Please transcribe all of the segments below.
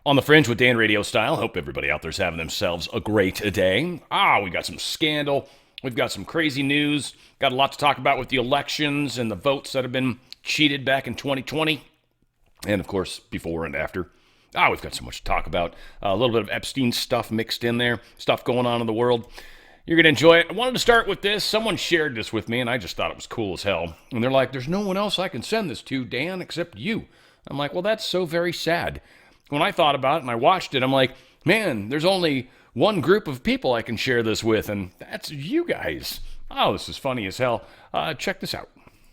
On the Fringe with Dan RadioStyle. Hope everybody out there's having themselves a great day. We got some scandal. We've got some crazy news. Got a lot to talk about with the elections and the votes that have been cheated back in 2020. And, of course, before and after. We've got so much to talk about. A little bit of Epstein stuff mixed in there. Stuff going on in the world. You're going to enjoy it. I wanted to start with this. Someone shared this with me, and I just thought it was cool as hell. And they're like, there's no one else I can send this to, Dan, except you. I'm like, well, that's so very sad. When I thought about it and I watched it, I'm like, man, there's only one group of people I can share this with, and that's you guys. Oh, this is funny as hell. Check this out.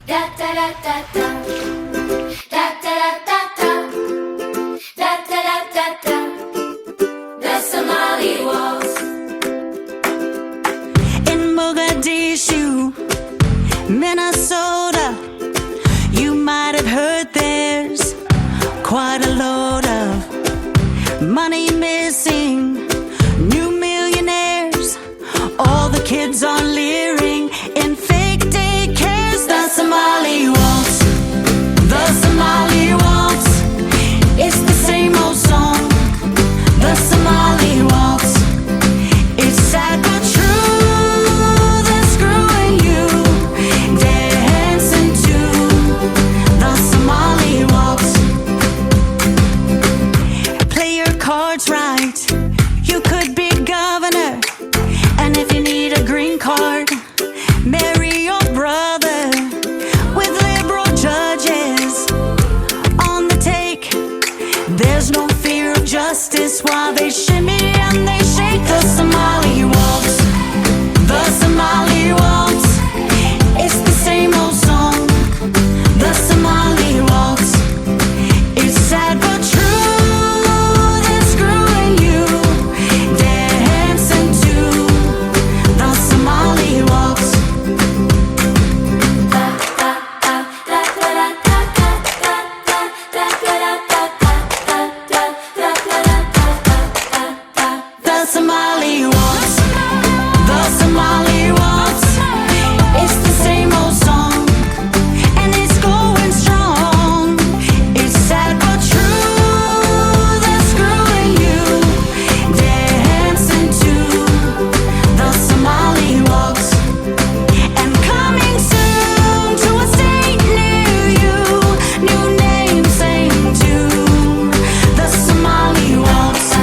Da da da da da. Da da da da da. Da da da da da. The Somali waltz. In Mogadishu, Minnesota, you might have heard there's quite a load of money missing, new millionaires, all the kids are leering in fake daycares. The Somali waltz, the Somali waltz, it's the same old song. The Somali waltz, it's sad but true. They're screwing you, dancing to the Somali waltz. Play your cards right, you could be governor. And if you need a green card, marry your brother. With liberal judges on the take, there's no fear of justice while they shimmy and they shake. The Somali waltz, the Somali waltz, it's the same old song. The Somali waltz, it's sad but true. They're screwing you, dancing to the Somali waltz. The Somali waltz, the Somali waltz, it's the same old song, and it's going strong. It's sad but true. They're screwing you, dancing to the Somali waltz. And coming soon to a state near you, new name sang to the Somali waltz.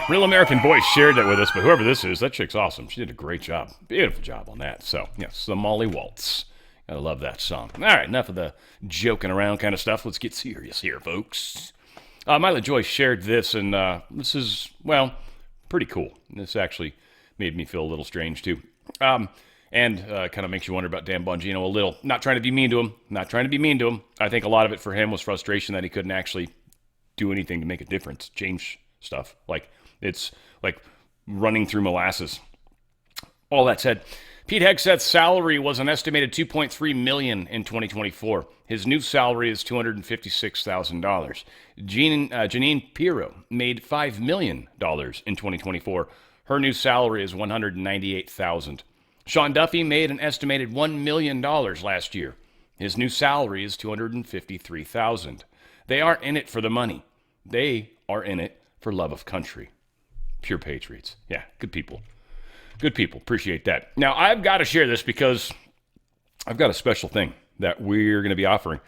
Real American Voice shared that with us, but whoever this is, that chick's awesome. She did a great job. Beautiful job on that. So, yes, Somali Waltz. I love that song. All right, enough of the joking around kind of stuff. Let's get serious here, folks. Mila Joyce shared this, and this is, well, pretty cool. This actually made me feel a little strange, too. And kind of makes you wonder about Dan Bongino a little. Not trying to be mean to him. I think a lot of it for him was frustration that he couldn't actually do anything to make a difference, change stuff. Like, it's like running through molasses. All that said, Pete Hegseth's salary was an estimated $2.3 million in 2024. His new salary is $256,000. Janine Pirro made $5 million in 2024. Her new salary is $198,000. Sean Duffy made an estimated $1 million last year. His new salary is $253,000. They aren't in it for the money. They are in it for love of country. Pure patriots. Yeah, good people. Good people. Appreciate that. Now, I've got to share this because I've got a special thing that we're going to be offering.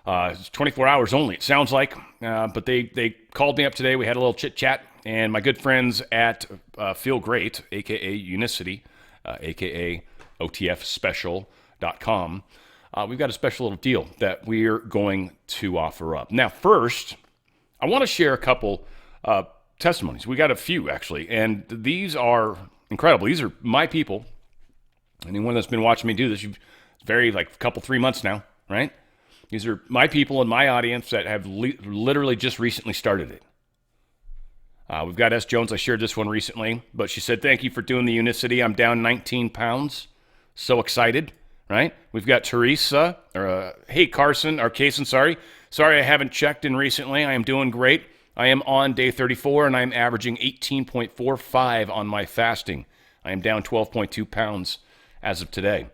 It's 24 hours only, it sounds like. But they called me up today. We had a little chit-chat. And my good friends at Feel Great, a.k.a. Unicity, a.k.a. OTFSpecial.com, we've got a special little deal that we're going to offer up. Now, first, I want to share a couple testimonies. We got a few, actually, and these are incredible. These are my people. Anyone that's been watching me do this, you've very, like, a couple, 3 months now, right? These are my people in my audience that have literally just recently started it. We've got S. Jones. I shared this one recently, but she said, thank you for doing the Unicity. I'm down 19 pounds. So excited, right? We've got Teresa, hey, Carson, or Kaysen, sorry. Sorry I haven't checked in recently. I am doing great. I am on day 34, and I am averaging 18.45 on my fasting. I am down 12.2 pounds as of today.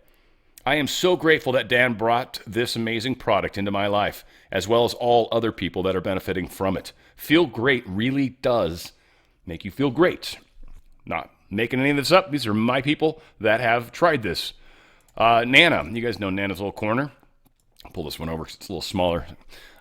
I am so grateful that Dan brought this amazing product into my life, as well as all other people that are benefiting from it. Feel great really does make you feel great. Not making any of this up. These are my people that have tried this. Nana, you guys know Nana's little corner. I'll pull this one over because it's a little smaller.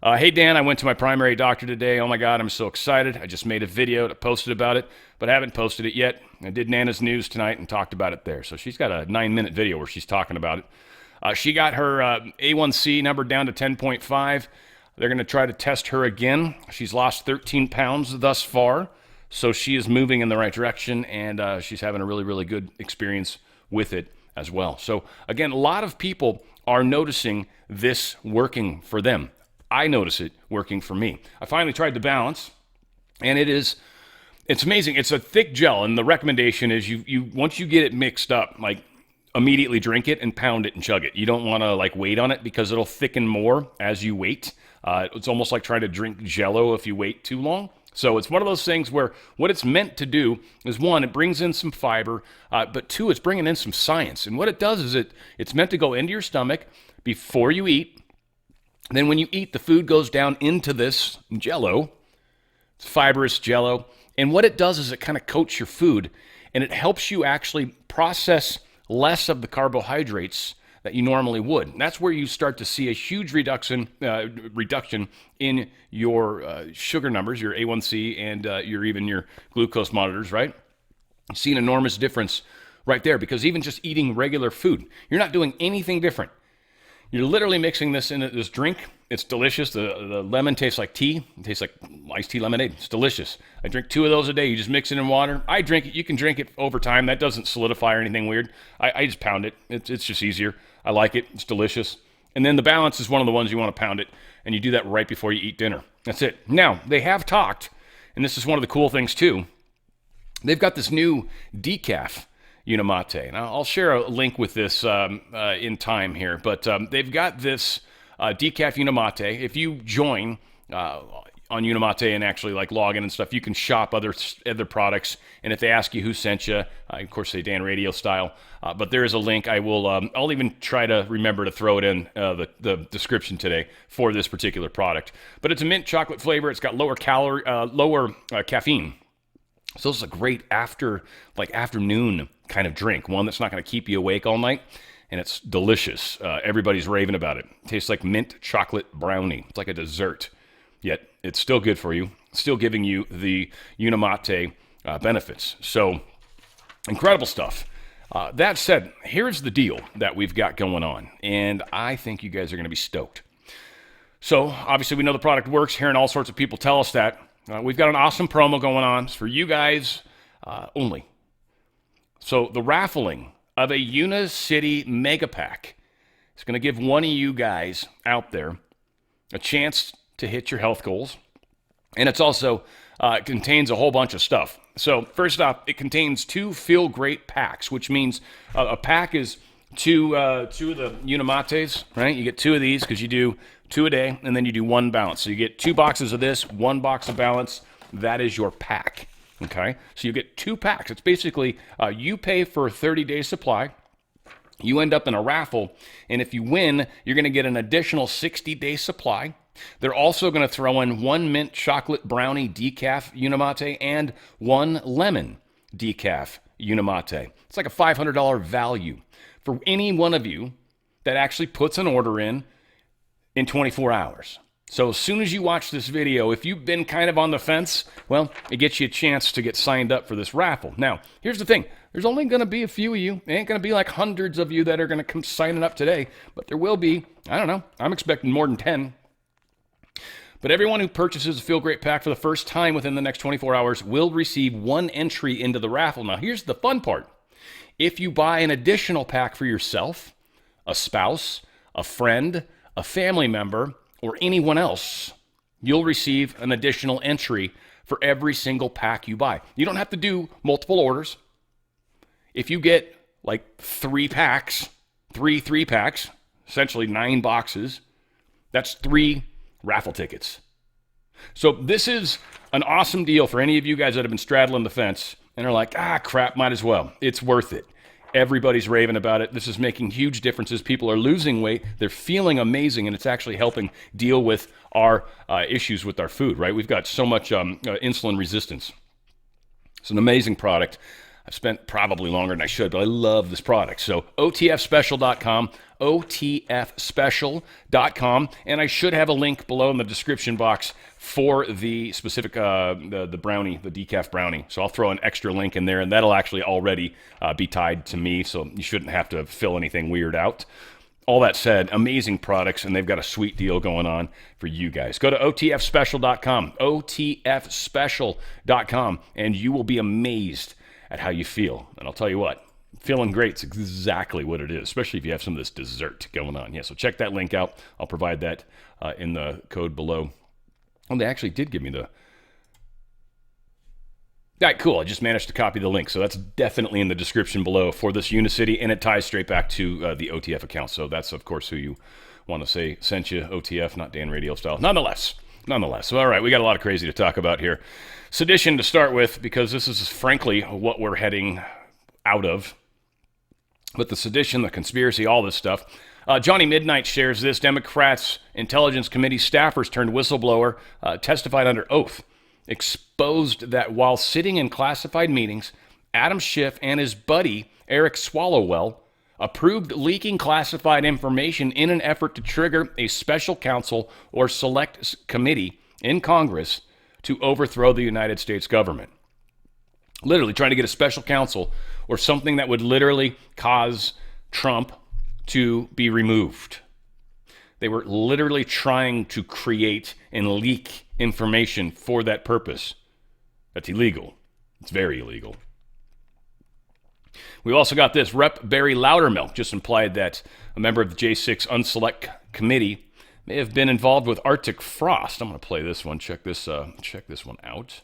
Hey, Dan, I went to my primary doctor today. Oh, my God, I'm so excited. I just made a video to post about it, but I haven't posted it yet. I did Nana's News tonight and talked about it there. So she's got a 9-minute video where she's talking about it. She got her A1C number down to 10.5. They're going to try to test her again. She's lost 13 pounds thus far, so she is moving in the right direction, and she's having a really, really good experience with it as well. So, again, a lot of people are noticing this working for them. I notice it working for me. I finally tried the balance, and it's amazing. It's a thick gel, and the recommendation is you once you get it mixed up, like immediately drink it and pound it and chug it. You don't want to like wait on it because it'll thicken more as you wait. It's almost like trying to drink Jell-O if you wait too long. So it's one of those things where what it's meant to do is, one, it brings in some fiber, but two, it's bringing in some science. And what it does is it's meant to go into your stomach before you eat. Then when you eat, the food goes down into this Jell-O. It's fibrous Jell-O. And what it does is it kind of coats your food, and it helps you actually process less of the carbohydrates that you normally would. And that's where you start to see a huge reduction in your sugar numbers, your A1C, and your glucose monitors, right? You see an enormous difference right there, because even just eating regular food, you're not doing anything different. You're literally mixing this in this drink. It's delicious. The lemon tastes like tea. It tastes like iced tea lemonade. It's delicious. I drink 2 of those a day. You just mix it in water. I drink it. You can drink it over time. That doesn't solidify or anything weird. I just pound it. It's just easier. I like it. It's delicious. And then the balance is one of the ones you want to pound it, and you do that right before you eat dinner. That's it. Now, they have talked, and this is one of the cool things too. They've got this new decaf Unimate. And I'll share a link with this in time here, but they've got this decaf Unimate. If you join on Unimate and actually like log in and stuff, you can shop other products. And if they ask you who sent you, of course say Dan RadioStyle. But there is a link. I'll even try to remember to throw it in the description today for this particular product. But it's a mint chocolate flavor. It's got lower caffeine. So this is a great afternoon kind of drink, one that's not going to keep you awake all night, and it's delicious. Everybody's raving about it. It tastes like mint chocolate brownie. It's like a dessert, yet it's still good for you, still giving you the Unimate benefits. So incredible stuff. That said, here's the deal that we've got going on, and I think you guys are going to be stoked. So obviously we know the product works, hearing all sorts of people tell us that. We've got an awesome promo going on. It's for you guys only. So the raffling of a Unicity Mega Pack is going to give one of you guys out there a chance to hit your health goals. And it's also contains a whole bunch of stuff. So first off, it contains 2 Feel Great packs, which means a pack is two of the Unimates, right? You get 2 of these because you do 2 a day, and then you do 1 balance. So you get 2 boxes of this, 1 box of balance. That is your pack, okay? So you get 2 packs. It's basically you pay for a 30-day supply. You end up in a raffle, and if you win, you're going to get an additional 60-day supply. They're also going to throw in 1 mint chocolate brownie decaf Unimate and 1 lemon decaf Unimate. It's like a $500 value for any one of you that actually puts an order in 24 hours. So as soon as you watch this video, if you've been kind of on the fence, well, it gets you a chance to get signed up for this raffle. Now, here's the thing. There's only going to be a few of you. It ain't going to be like hundreds of you that are going to come signing up today, but there will be, I don't know, I'm expecting more than 10. But everyone who purchases a Feel Great pack for the first time within the next 24 hours will receive 1 entry into the raffle. Now, here's the fun part. If you buy an additional pack for yourself, a spouse, a friend, a family member, or anyone else, you'll receive an additional entry for every single pack you buy. You don't have to do multiple orders. If you get like 3 packs, three packs, essentially 9 boxes, that's 3 raffle tickets. So this is an awesome deal for any of you guys that have been straddling the fence and are like, crap, might as well. It's worth it. Everybody's raving about it. This is making huge differences. People are losing weight. They're feeling amazing, and it's actually helping deal with our issues with our food, right? We've got so much insulin resistance. It's an amazing product. I've spent probably longer than I should, but I love this product. So otfspecial.com, otfspecial.com, and I should have a link below in the description box for the specific, the brownie, the decaf brownie. So I'll throw an extra link in there, and that'll actually already be tied to me, so you shouldn't have to fill anything weird out. All that said, amazing products, and they've got a sweet deal going on for you guys. Go to otfspecial.com, otfspecial.com, and you will be amazed at how you feel. And I'll tell you what, feeling great's exactly what it is, especially if you have some of this dessert going on. Yeah, so check that link out. I'll provide that in the code below. Oh, they actually did give me the... All right, cool. I just managed to copy the link, so that's definitely in the description below for this Unicity, and it ties straight back to the OTF account. So that's, of course, who you want to say sent you, OTF, not Dan RadioStyle. Nonetheless. So, all right, we got a lot of crazy to talk about here. Sedition to start with, because this is frankly what we're heading out of. But the sedition, the conspiracy, all this stuff. Johnny Midnight shares this. Democrats' Intelligence Committee staffers turned whistleblower testified under oath, exposed that while sitting in classified meetings, Adam Schiff and his buddy, Eric Swallowwell, approved leaking classified information in an effort to trigger a special counsel or select committee in Congress to overthrow the United States government. Literally trying to get a special counsel or something that would literally cause Trump to be removed. They were literally trying to create and leak information for that purpose. That's illegal. It's very illegal. We also got this. Rep. Barry Loudermilk just implied that a member of the J6 Unselect Committee may have been involved with Arctic frost. I'm going to play this one. Check this one out.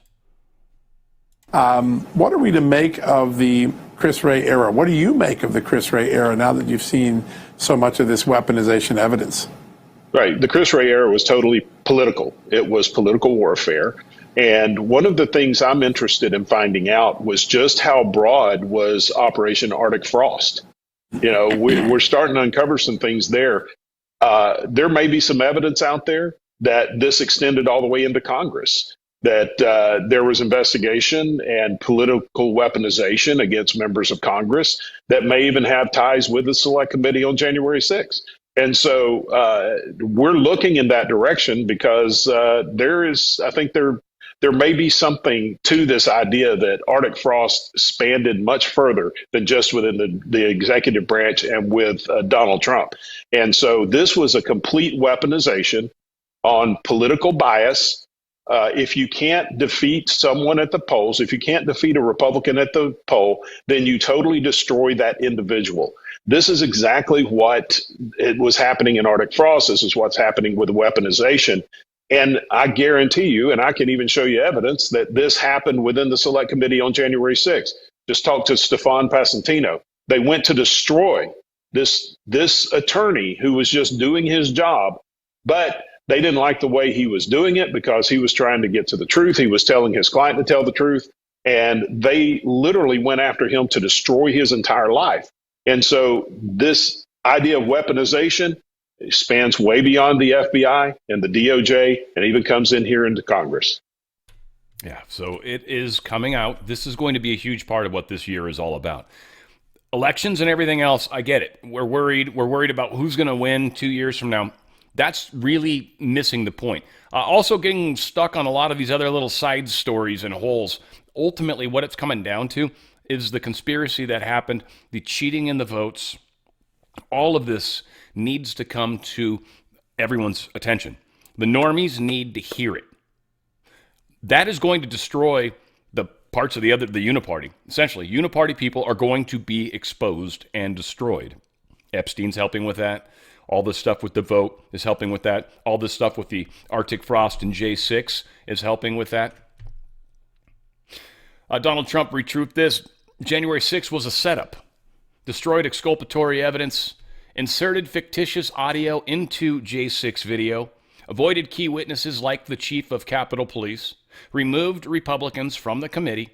What are we to make of the Chris Wray era? What do you make of the Chris Wray era now that you've seen so much of this weaponization evidence? Right. The Chris Wray era was totally political. It was political warfare. And one of the things I'm interested in finding out was just how broad was Operation Arctic Frost. You know, we're starting to uncover some things there. There may be some evidence out there that this extended all the way into Congress, that there was investigation and political weaponization against members of Congress that may even have ties with the Select Committee on January 6th. And so we're looking in that direction because I think there may be something to this idea that Arctic frost spanned much further than just within the executive branch and with Donald Trump. And so this was a complete weaponization on political bias. If you can't defeat someone at the polls, if you can't defeat a Republican at the poll, then you totally destroy that individual. This is exactly what it was happening in Arctic frost. This is what's happening with weaponization. And I guarantee you, and I can even show you evidence that this happened within the Select Committee on January 6th. Just talk to Stefan Passantino. They went to destroy this attorney who was just doing his job, but they didn't like the way he was doing it because he was trying to get to the truth. He was telling his client to tell the truth, and they literally went after him to destroy his entire life. And so this idea of weaponization spans way beyond the FBI and the DOJ and even comes in here into Congress. Yeah, so it is coming out. This is going to be a huge part of what this year is all about. Elections and everything else, I get it. We're worried. We're worried about who's going to win 2 years from now. That's really missing the point. Also getting stuck on a lot of these other little side stories and holes. Ultimately, what it's coming down to is the conspiracy that happened, the cheating in the votes. All of this needs to come to everyone's attention. The normies need to hear it. That is going to destroy the parts of the uniparty. Essentially, uniparty people are going to be exposed and destroyed. Epstein's helping with that. All this stuff with the vote is helping with that. All this stuff with the Arctic frost and J6 is helping with that. Donald Trump retruthed this. January 6th was a setup. Destroyed exculpatory evidence. Inserted fictitious audio into J6 video. Avoided key witnesses like the chief of Capitol Police. Removed Republicans from the committee.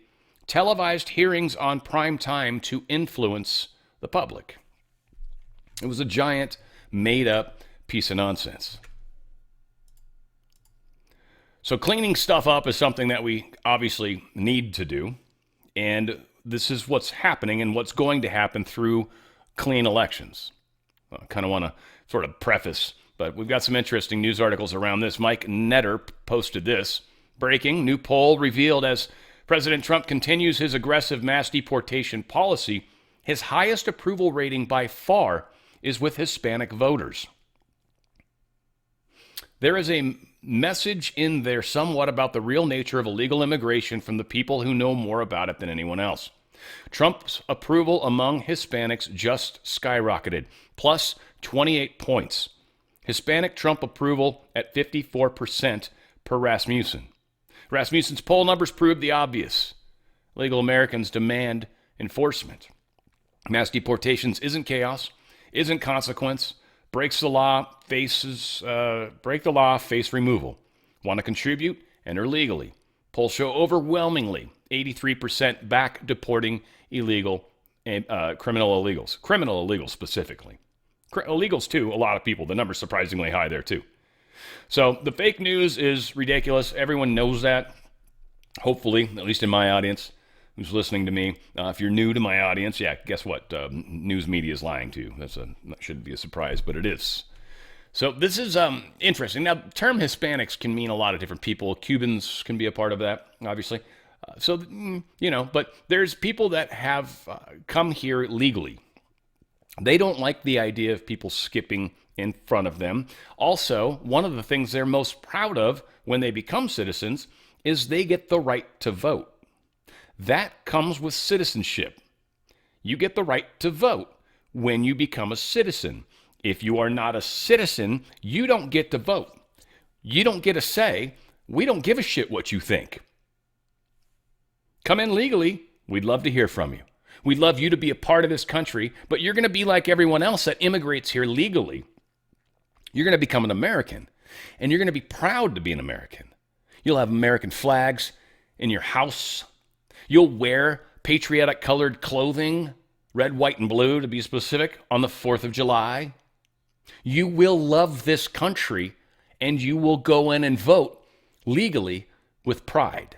Televised hearings on prime time to influence the public. It was a giant, made-up piece of nonsense. So cleaning stuff up is something that we obviously need to do, and this is what's happening and what's going to happen through clean elections. I kind of want to sort of preface, but we've got some interesting news articles around this. Mike Netter posted this. Breaking, new poll revealed as President Trump continues his aggressive mass deportation policy, his highest approval rating by far is with Hispanic voters. There is a message in there somewhat about the real nature of illegal immigration from the people who know more about it than anyone else. Trump's approval among Hispanics just skyrocketed, plus 28 points. Hispanic Trump approval at 54% per Rasmussen. Rasmussen's poll numbers prove the obvious. Illegal Americans demand enforcement. Mass deportations isn't chaos, isn't consequence. Break the law, face removal. Want to contribute? Enter legally. Polls show overwhelmingly 83% back deporting illegal criminal illegals. Criminal illegals specifically. Illegals too, a lot of people. The number's surprisingly high there too. So the fake news is ridiculous. Everyone knows that. Hopefully, at least in my audience who's listening to me. If you're new to my audience, yeah, guess what? News media is lying to you. That shouldn't be a surprise, but it is. So this is interesting. Now, the term Hispanics can mean a lot of different people. Cubans can be a part of that, obviously. But there's people that have come here legally. They don't like the idea of people skipping in front of them. Also, one of the things they're most proud of when they become citizens is they get the right to vote. That comes with citizenship. You get the right to vote when you become a citizen. If you are not a citizen, you don't get to vote. You don't get a say. We don't give a shit what you think. Come in legally. We'd love to hear from you. We'd love you to be a part of this country, but you're going to be like everyone else that immigrates here legally. You're going to become an American, and you're going to be proud to be an American. You'll have American flags in your house. You'll wear patriotic colored clothing, red, white, and blue to be specific, on the 4th of July. You will love this country, and you will go in and vote legally with pride.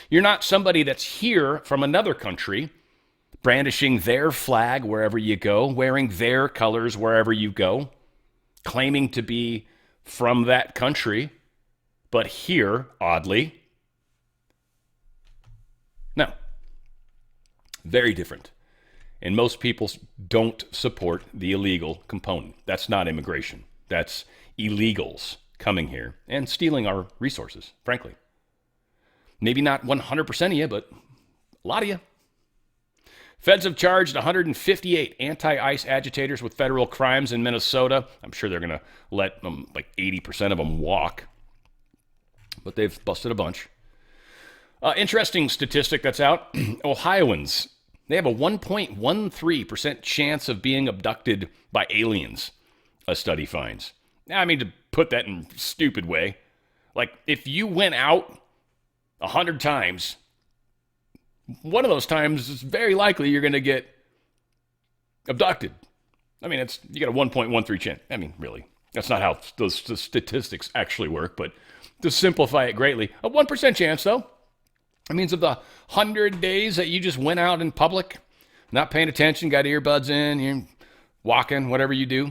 You're not somebody that's here from another country, brandishing their flag wherever you go, wearing their colors wherever you go, claiming to be from that country, but here, oddly, no. Very different. And most people don't support the illegal component. That's not immigration. That's illegals coming here and stealing our resources, frankly. Maybe not 100% of you, but a lot of you. Feds have charged 158 anti-ICE agitators with federal crimes in Minnesota. I'm sure they're going to let them, like 80% of them walk. But they've busted a bunch. Interesting statistic that's out. Ohioans, they have a 1.13% chance of being abducted by aliens, a study finds. Now, I mean, to put that in a stupid way, like if you went out 100 times, one of those times is very likely you're going to get abducted. I mean, you got a 1.13 chance. I mean, really, that's not how those statistics actually work, but to simplify it greatly, a 1% chance, though. That means of the 100 days that you just went out in public, not paying attention, got earbuds in, you're walking, whatever you do,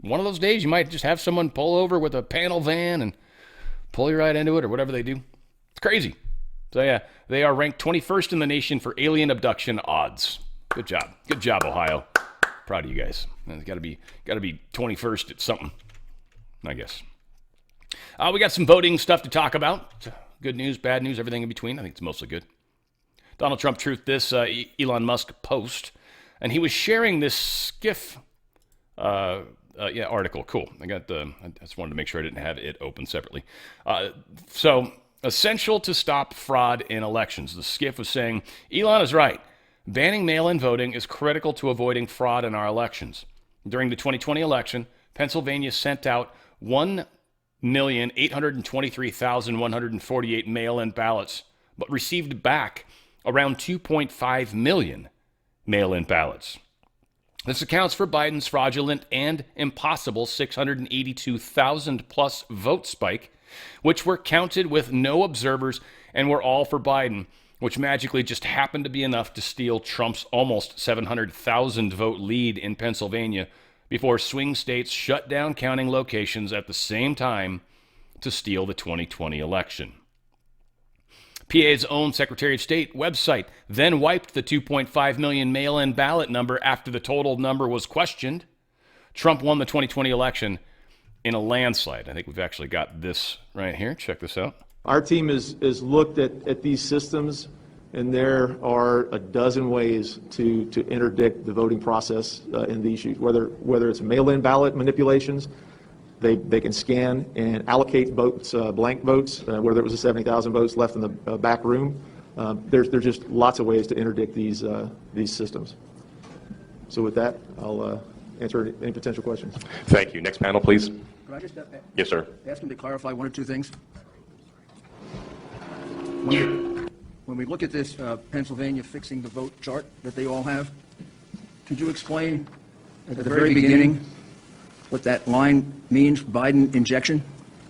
one of those days you might just have someone pull over with a panel van and pull you right into it or whatever they do. It's crazy. So yeah, they are ranked 21st in the nation for alien abduction odds. Good job. Good job, Ohio. Proud of you guys. It's got to be 21st at something, I guess. We got some voting stuff to talk about. Good news, bad news, everything in between. I think it's mostly good. Donald Trump truth this Elon Musk post, and he was sharing this skiff article. Cool. I just wanted to make sure I didn't have it open separately. So essential to stop fraud in elections. The skiff was saying, Elon is right. Banning mail-in voting is critical to avoiding fraud in our elections. During the 2020 election, Pennsylvania sent out 1,823,148 mail-in ballots, but received back around 2.5 million mail-in ballots. This accounts for Biden's fraudulent and impossible 682,000 plus vote spike, which were counted with no observers and were all for Biden, which magically just happened to be enough to steal Trump's almost 700,000 vote lead in Pennsylvania before swing states shut down counting locations at the same time to steal the 2020 election. PA's own Secretary of State website then wiped the 2.5 million mail-in ballot number after the total number was questioned. Trump won the 2020 election in a landslide. I think we've actually got this right here. Check this out. Our team has looked at these systems, and there are a dozen ways to interdict the voting process in these issues, whether it's mail-in ballot manipulations. They can scan and allocate votes, blank votes, whether it was the 70,000 votes left in the back room. There's just lots of ways to interdict these systems. So with that, I'll answer any potential questions. Thank you. Next panel, please. Could I just Yes, sir. ask him to clarify one or two things? When we look at this Pennsylvania fixing the vote chart that they all have, could you explain at the very beginning what that line means, Biden injection?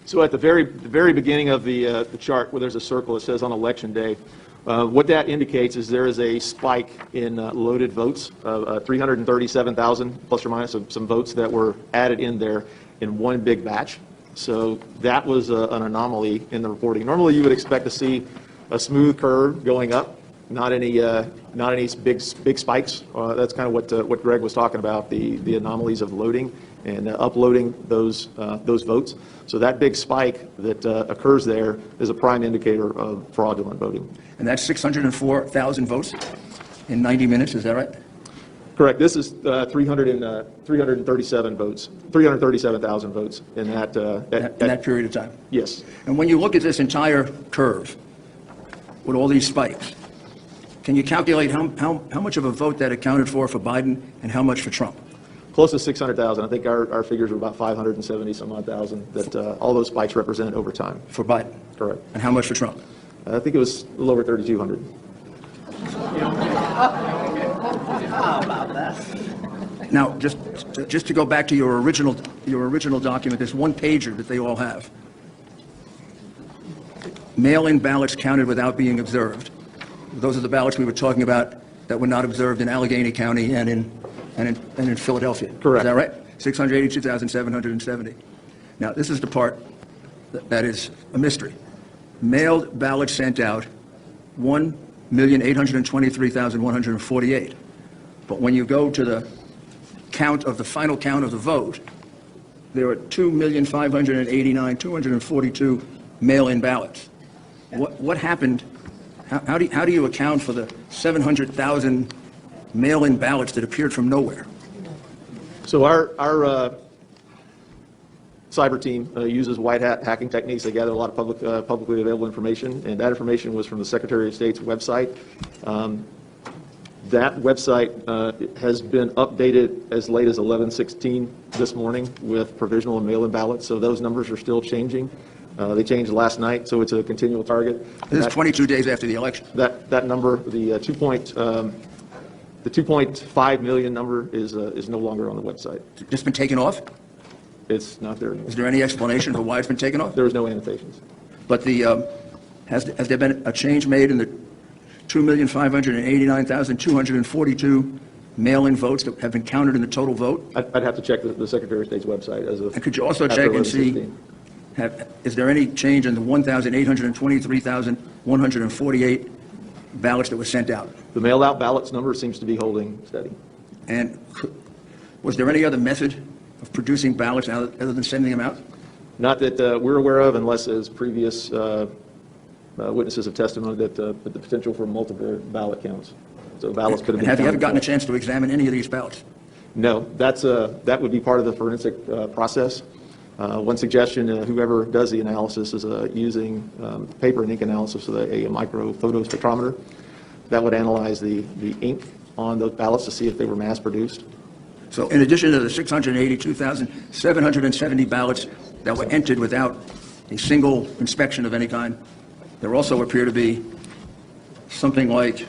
So at the very beginning of the chart, where there's a circle that says on election day, what that indicates is there is a spike in loaded votes, 337,000 plus or minus some votes that were added in there in one big batch. So that was an anomaly in the reporting. Normally you would expect to see a smooth curve going up, not any big spikes. That's kind of what Greg was talking about, the anomalies of loading and uploading those votes. So that big spike that occurs there is a prime indicator of fraudulent voting. And that's 604,000 votes in 90 minutes, is that right? Correct. This is 337 votes, 337,000 votes in that period of time? Yes. And when you look at this entire curve with all these spikes, can you calculate how much of a vote that accounted for Biden and how much for Trump? Close to 600,000. I think our figures were about 570 some odd thousand that all those spikes represent over time. For Biden? Correct. And how much for Trump? I think it was a little over 3,200. Now, just to go back to your original document, this one pager that they all have. Mail-in ballots counted without being observed. Those are the ballots we were talking about that were not observed in Allegheny County and in Philadelphia. Correct. Is that right? 682,770. Now, this is the part that is a mystery. Mailed ballots sent out, 1,823,148. But when you go to the count of the final count of the vote, there are 2,589,242 mail-in ballots. What happened? How do you account for the 700,000 mail-in ballots that appeared from nowhere? So our cyber team uses white hat hacking techniques. They gather a lot of publicly available information, and that information was from the Secretary of State's website. That website has been updated as late as 11/16 this morning with provisional and mail-in ballots, so those numbers are still changing. They changed last night, so it's a continual target. This is 22 days after the election. That number, the 2.5 million number is no longer on the website. Just been taken off? It's not there anymore. Is there any explanation for why it's been taken off? There was no annotations. But has there been a change made in the 2,589,242 mail-in votes that have been counted in the total vote? I'd have to check the Secretary of State's website as of. And could you also after check and see, 11/16. is there any change in the 1,823,148 ballots that were sent out? The mail-out ballots number seems to be holding steady. And was there any other method of producing ballots other than sending them out? Not that we're aware of, unless as previous witnesses have testified that the potential for multiple ballot counts. So ballots could have been. Have you ever counted gotten a twice. chance to examine any of these ballots? No, that would be part of the forensic process. One suggestion, whoever does the analysis is using paper and ink analysis with a micro photo spectrometer. That would analyze the ink on those ballots to see if they were mass produced. So in addition to the 682,770 ballots that were entered without a single inspection of any kind, there also appear to be something like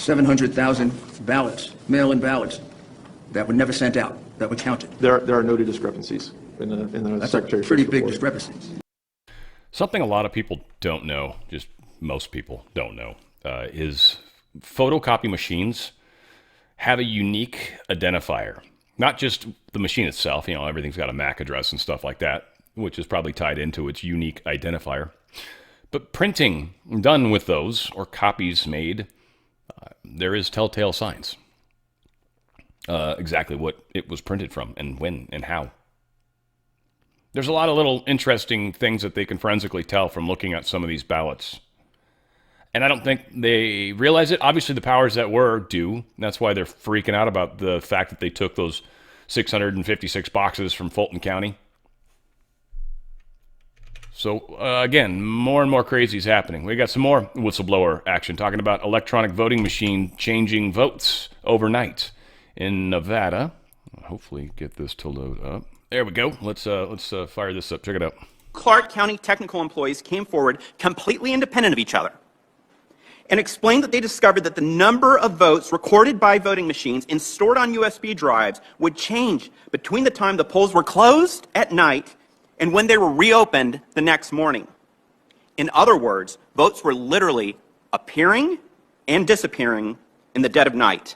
700,000 ballots, mail-in ballots, that were never sent out, that were counted. There are noted discrepancies in the That's a Secretary of pretty State's big report. discrepancy. Something a lot of people don't know, just most people don't know, is photocopy machines have a unique identifier. Not just the machine itself, everything's got a MAC address and stuff like that, which is probably tied into its unique identifier. But printing done with those, or copies made, there is telltale signs. Exactly what it was printed from, and when, and how. There's a lot of little interesting things that they can forensically tell from looking at some of these ballots. And I don't think they realize it. Obviously, the powers that were do. That's why they're freaking out about the fact that they took those 656 boxes from Fulton County. So, again, more and more crazy is happening. We got some more whistleblower action talking about electronic voting machine changing votes overnight in Nevada. I'll hopefully get this to load up. There we go. Let's fire this up. Check it out. Clark County technical employees came forward completely independent of each other and explained that they discovered that the number of votes recorded by voting machines and stored on USB drives would change between the time the polls were closed at night and when they were reopened the next morning. In other words, votes were literally appearing and disappearing in the dead of night.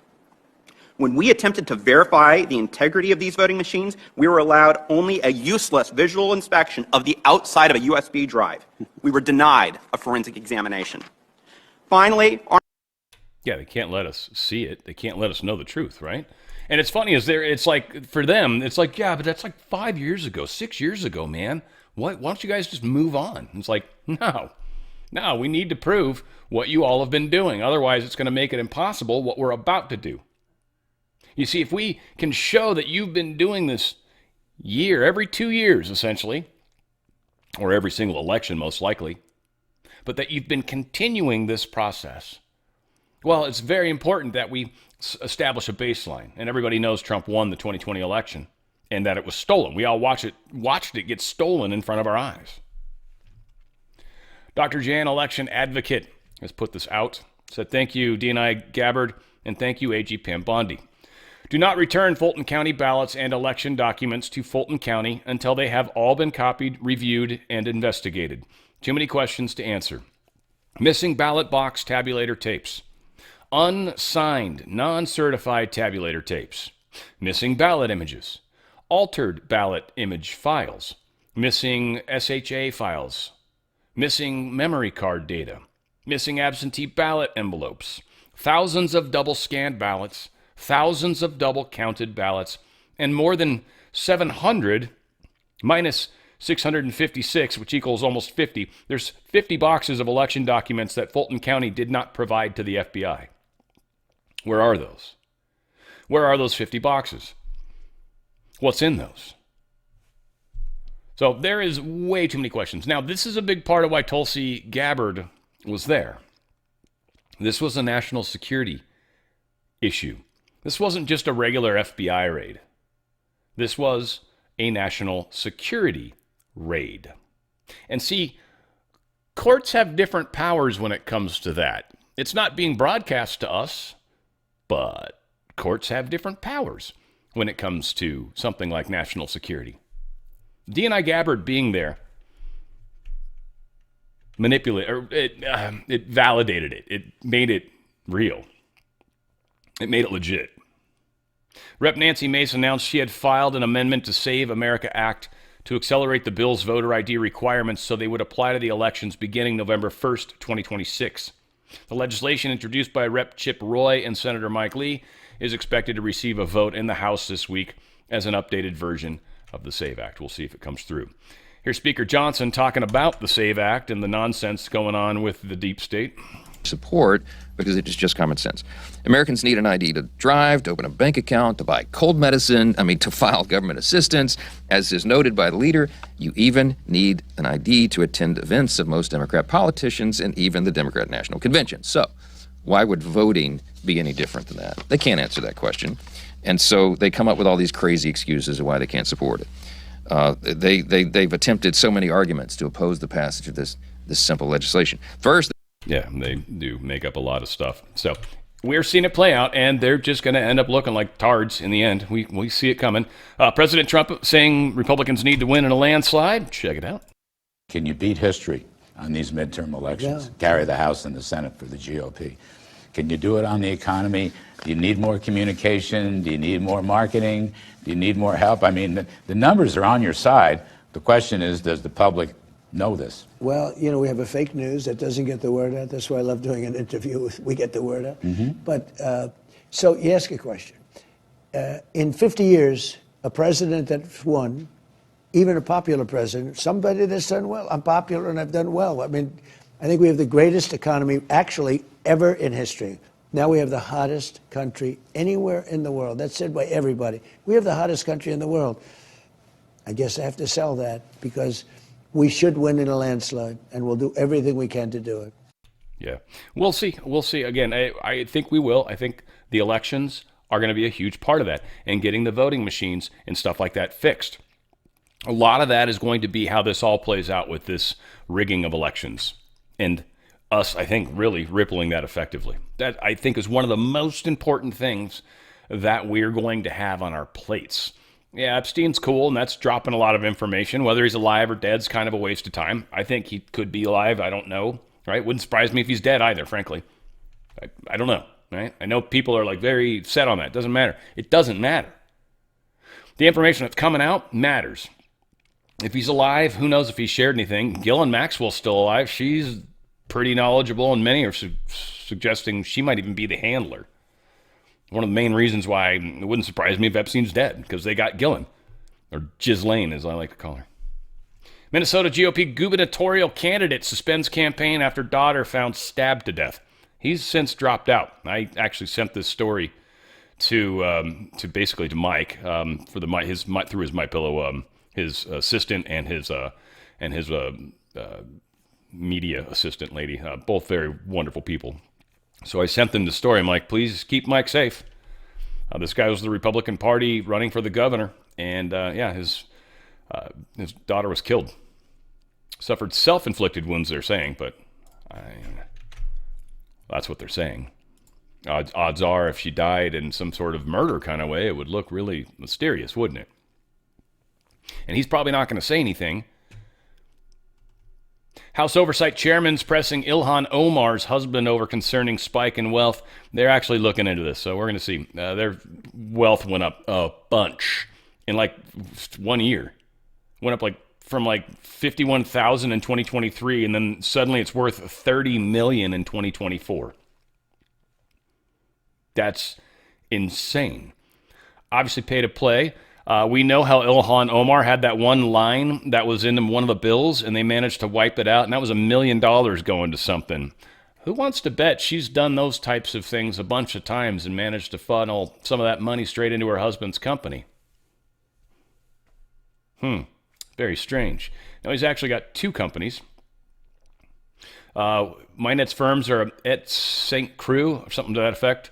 When we attempted to verify the integrity of these voting machines, we were allowed only a useless visual inspection of the outside of a USB drive. We were denied a forensic examination. Finally, Yeah, they can't let us see it. They can't let us know the truth, right? And it's funny, it's like, for them, it's like, yeah, but that's like 5 years ago, 6 years ago, man. Why don't you guys just move on? It's like, no, we need to prove what you all have been doing. Otherwise, it's going to make it impossible what we're about to do. You see, if we can show that you've been doing this every 2 years, essentially, or every single election, most likely, but that you've been continuing this process, well, it's very important that we establish a baseline. And everybody knows Trump won the 2020 election and that it was stolen. We all watched it get stolen in front of our eyes. Dr. Jan, election advocate, has put this out. Said, thank you, DNI Gabbard, and thank you, AG Pam Bondi. Do not return Fulton County ballots and election documents to Fulton County until they have all been copied, reviewed, and investigated. Too many questions to answer. Missing ballot box tabulator tapes. Unsigned, non-certified tabulator tapes. Missing ballot images. Altered ballot image files. Missing SHA files. Missing memory card data. Missing absentee ballot envelopes. Thousands of double-scanned ballots. Thousands of double-counted ballots, and more than 700 minus 656, which equals almost 50. There's 50 boxes of election documents that Fulton County did not provide to the FBI. Where are those? Where are those 50 boxes? What's in those? So there is way too many questions. Now, this is a big part of why Tulsi Gabbard was there. This was a national security issue. This wasn't just a regular FBI raid. This was a national security raid. And see, courts have different powers when it comes to that. It's not being broadcast to us, but courts have different powers when it comes to something like national security. DNI Gabbard being there it validated it. It made it real. It made it legit. Rep. Nancy Mace announced she had filed an amendment to Save America Act to accelerate the bill's voter ID requirements so they would apply to the elections beginning November 1st, 2026. The legislation introduced by Rep. Chip Roy and Senator Mike Lee is expected to receive a vote in the House this week as an updated version of the SAVE Act. We'll see if it comes through. Here's Speaker Johnson talking about the SAVE Act and the nonsense going on with the deep state. Support because it is just common sense. Americans need an ID to drive, to open a bank account, to buy cold medicine, to file government assistance. As is noted by the leader, you even need an ID to attend events of most Democrat politicians and even the Democrat National Convention. So why would voting be any different than that? They can't answer that question. And so they come up with all these crazy excuses of why they can't support it. They've attempted so many arguments to oppose the passage of this simple legislation. First, yeah, they do make up a lot of stuff. So we're seeing it play out, and they're just going to end up looking like tards in the end. We see it coming. President Trump saying Republicans need to win in a landslide. Check it out. Can you beat history on these midterm elections? Carry the House and the Senate for the GOP. Can you do it on the economy? Do you need more communication? Do you need more marketing? Do you need more help? I mean, the numbers are on your side. The question is, does the public know this? Well, you know, we have a fake news that doesn't get the word out. That's why I love doing an interview. We get the word out. But so you ask a question. In 50 years, a president that's won, even a popular president, somebody that's done well. I'm popular and I've done well. I mean, I think we have the greatest economy actually ever in history. Now we have the hottest country anywhere in the world. That's said by everybody. We have the hottest country in the world. I guess I have to sell that because we should win in a landslide, and we'll do everything we can to do it. Yeah, we'll see. We'll see. Again, I think we will. I think the elections are going to be a huge part of that, and getting the voting machines and stuff like that fixed. A lot of that is going to be how this all plays out with this rigging of elections, and us, I think, really rippling that effectively. That, I think, is one of the most important things that we're going to have on our plates. Yeah, Epstein's cool, and that's dropping a lot of information. Whether he's alive or dead's kind of a waste of time. I think he could be alive. I don't know, right? Wouldn't surprise me if he's dead either, frankly. I don't know, right? I know people are like very set on that. It doesn't matter. It doesn't matter. The information that's coming out matters. If he's alive, who knows if he shared anything. Ghislaine Maxwell's still alive. She's pretty knowledgeable, and many are suggesting she might even be the handler. One of the main reasons why it wouldn't surprise me if Epstein's dead, because they got Ghislaine, or Ghislaine, as I like to call her. Minnesota GOP gubernatorial candidate suspends campaign after daughter found stabbed to death. He's since dropped out. I actually sent this story to basically to Mike for through his MyPillow, his assistant and his media assistant lady, both very wonderful people. So I sent them the story. I'm like, please keep Mike safe. This guy was the Republican Party running for the governor, and his daughter was killed. Suffered self-inflicted wounds, they're saying, but that's what they're saying. Odds are, if she died in some sort of murder kind of way, it would look really mysterious, wouldn't it? And he's probably not going to say anything. House Oversight Chairman's pressing Ilhan Omar's husband over concerning spike in wealth. They're actually looking into this, so we're going to see. Their wealth went up a bunch in like 1 year. Went up like from like $51,000 in 2023, and then suddenly it's worth $30 million in 2024. That's insane. Obviously, pay to play. We know how Ilhan Omar had that one line that was in one of the bills, and they managed to wipe it out, and that was $1 million going to something. Who wants to bet she's done those types of things a bunch of times and managed to funnel some of that money straight into her husband's company? Very strange. Now, he's actually got two companies. Mynet's firms are Et St. Croix, or something to that effect,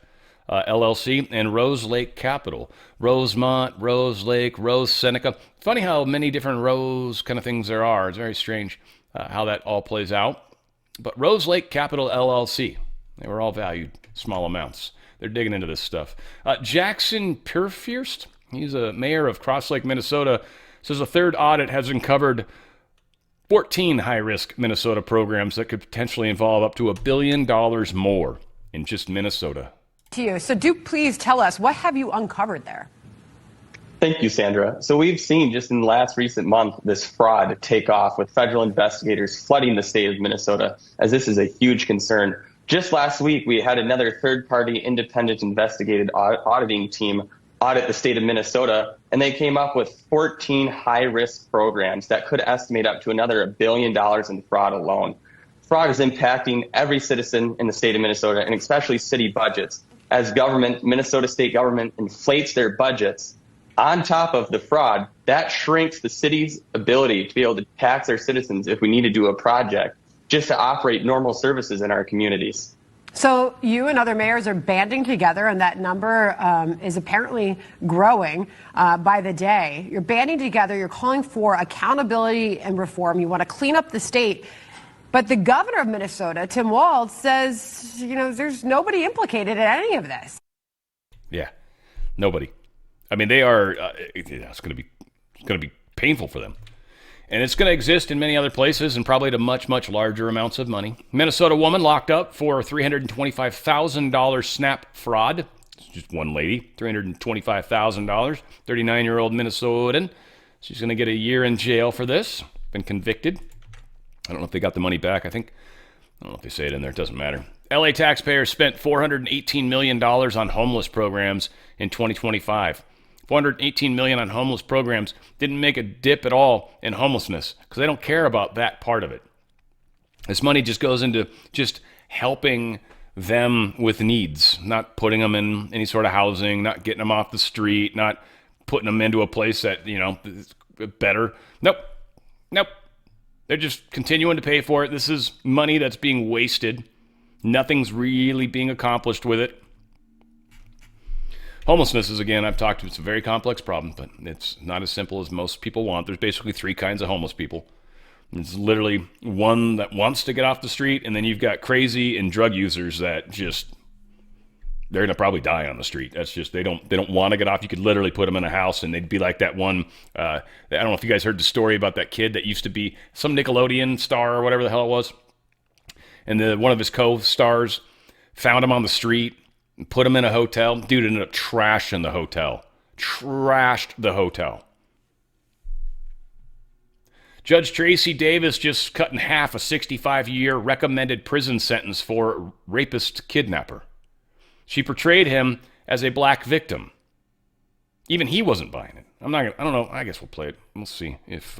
LLC, and Rose Lake Capital. Rosemont, Rose Lake, Rose Seneca. Funny how many different Rose kind of things there are. It's very strange how that all plays out. But Rose Lake Capital LLC, they were all valued small amounts. They're digging into this stuff. Jackson Purefirst, he's a mayor of Cross Lake, Minnesota, says a third audit has uncovered 14 high-risk Minnesota programs that could potentially involve up to $1 billion more in just Minnesota. To you. So do please tell us, what have you uncovered there? Thank you, Sandra. So we've seen just in the last recent month this fraud take off with federal investigators flooding the state of Minnesota, as this is a huge concern. Just last week, we had another third-party independent investigated auditing team audit the state of Minnesota, and they came up with 14 high-risk programs that could estimate up to another $1 billion in fraud alone. Fraud is impacting every citizen in the state of Minnesota, and especially city budgets. As Minnesota state government inflates their budgets, on top of the fraud, that shrinks the city's ability to be able to tax their citizens if we need to do a project just to operate normal services in our communities. So you and other mayors are banding together, and that number is apparently growing by the day. You're banding together. You're calling for accountability and reform. You want to clean up the state. But the governor of Minnesota, Tim Walz, says, there's nobody implicated in any of this. Yeah, nobody. I mean, they are. It's going to be painful for them, and it's going to exist in many other places, and probably to much, much larger amounts of money. Minnesota woman locked up for $325,000 SNAP fraud. It's just one lady, $325,000. 39-year-old Minnesotan. She's going to get a year in jail for this. Been convicted. I don't know if they got the money back. I don't know if they say it in there. It doesn't matter. LA taxpayers spent $418 million on homeless programs in 2025. $418 million on homeless programs didn't make a dip at all in homelessness because they don't care about that part of it. This money just goes into just helping them with needs, not putting them in any sort of housing, not getting them off the street, not putting them into a place that, is better. Nope. They're just continuing to pay for it. This is money that's being wasted. Nothing's really being accomplished with it. Homelessness is, again, I've talked to, it's a very complex problem, but it's not as simple as most people want. There's basically three kinds of homeless people. It's literally one that wants to get off the street, and then you've got crazy and drug users that just, they're going to probably die on the street. That's just, they don't want to get off. You could literally put them in a house, and they'd be like that one, I don't know if you guys heard the story about that kid that used to be some Nickelodeon star or whatever the hell it was. And one of his co-stars found him on the street and put him in a hotel. Dude ended up trashing the hotel. Trashed the hotel. Judge Tracy Davis just cut in half a 65-year recommended prison sentence for rapist kidnapper. She portrayed him as a black victim. Even he wasn't buying it. I don't know. I guess we'll play it. We'll see if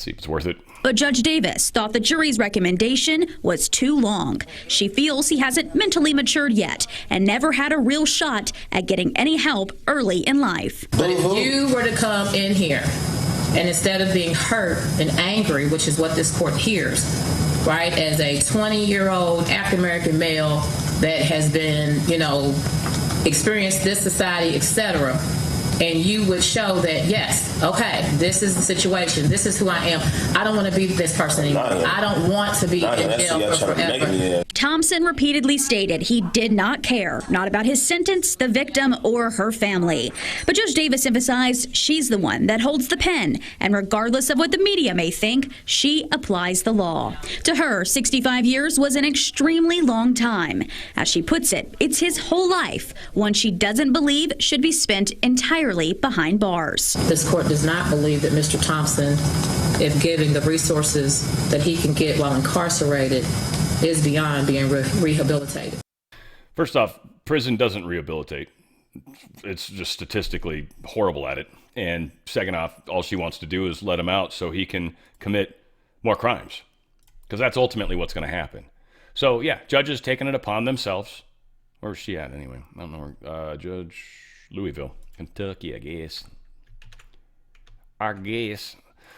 it's worth it. But Judge Davis thought the jury's recommendation was too long. She feels he hasn't mentally matured yet and never had a real shot at getting any help early in life. But if you were to come in here and instead of being hurt and angry, which is what this court hears, right, as a 20-year-old African-American male that has been, experienced this society, etc., and you would show that, yes, okay, this is the situation. This is who I am. I don't want to be this person anymore. I don't want to be in jail for forever. Thompson repeatedly stated he did not care, not about his sentence, the victim, or her family. But Judge Davis emphasized she's the one that holds the pen, and regardless of what the media may think, she applies the law. To her, 65 years was an extremely long time. As she puts it, it's his whole life, one she doesn't believe should be spent entirely behind bars. This court does not believe that Mr. Thompson, if given the resources that he can get while incarcerated, is beyond being rehabilitated. First off, prison doesn't rehabilitate. It's just statistically horrible at it. And second off, all she wants to do is let him out so he can commit more crimes. Because that's ultimately what's going to happen. So, yeah, judges taking it upon themselves. Where's she at anyway? I don't know where. Judge Louisville, Kentucky, I guess.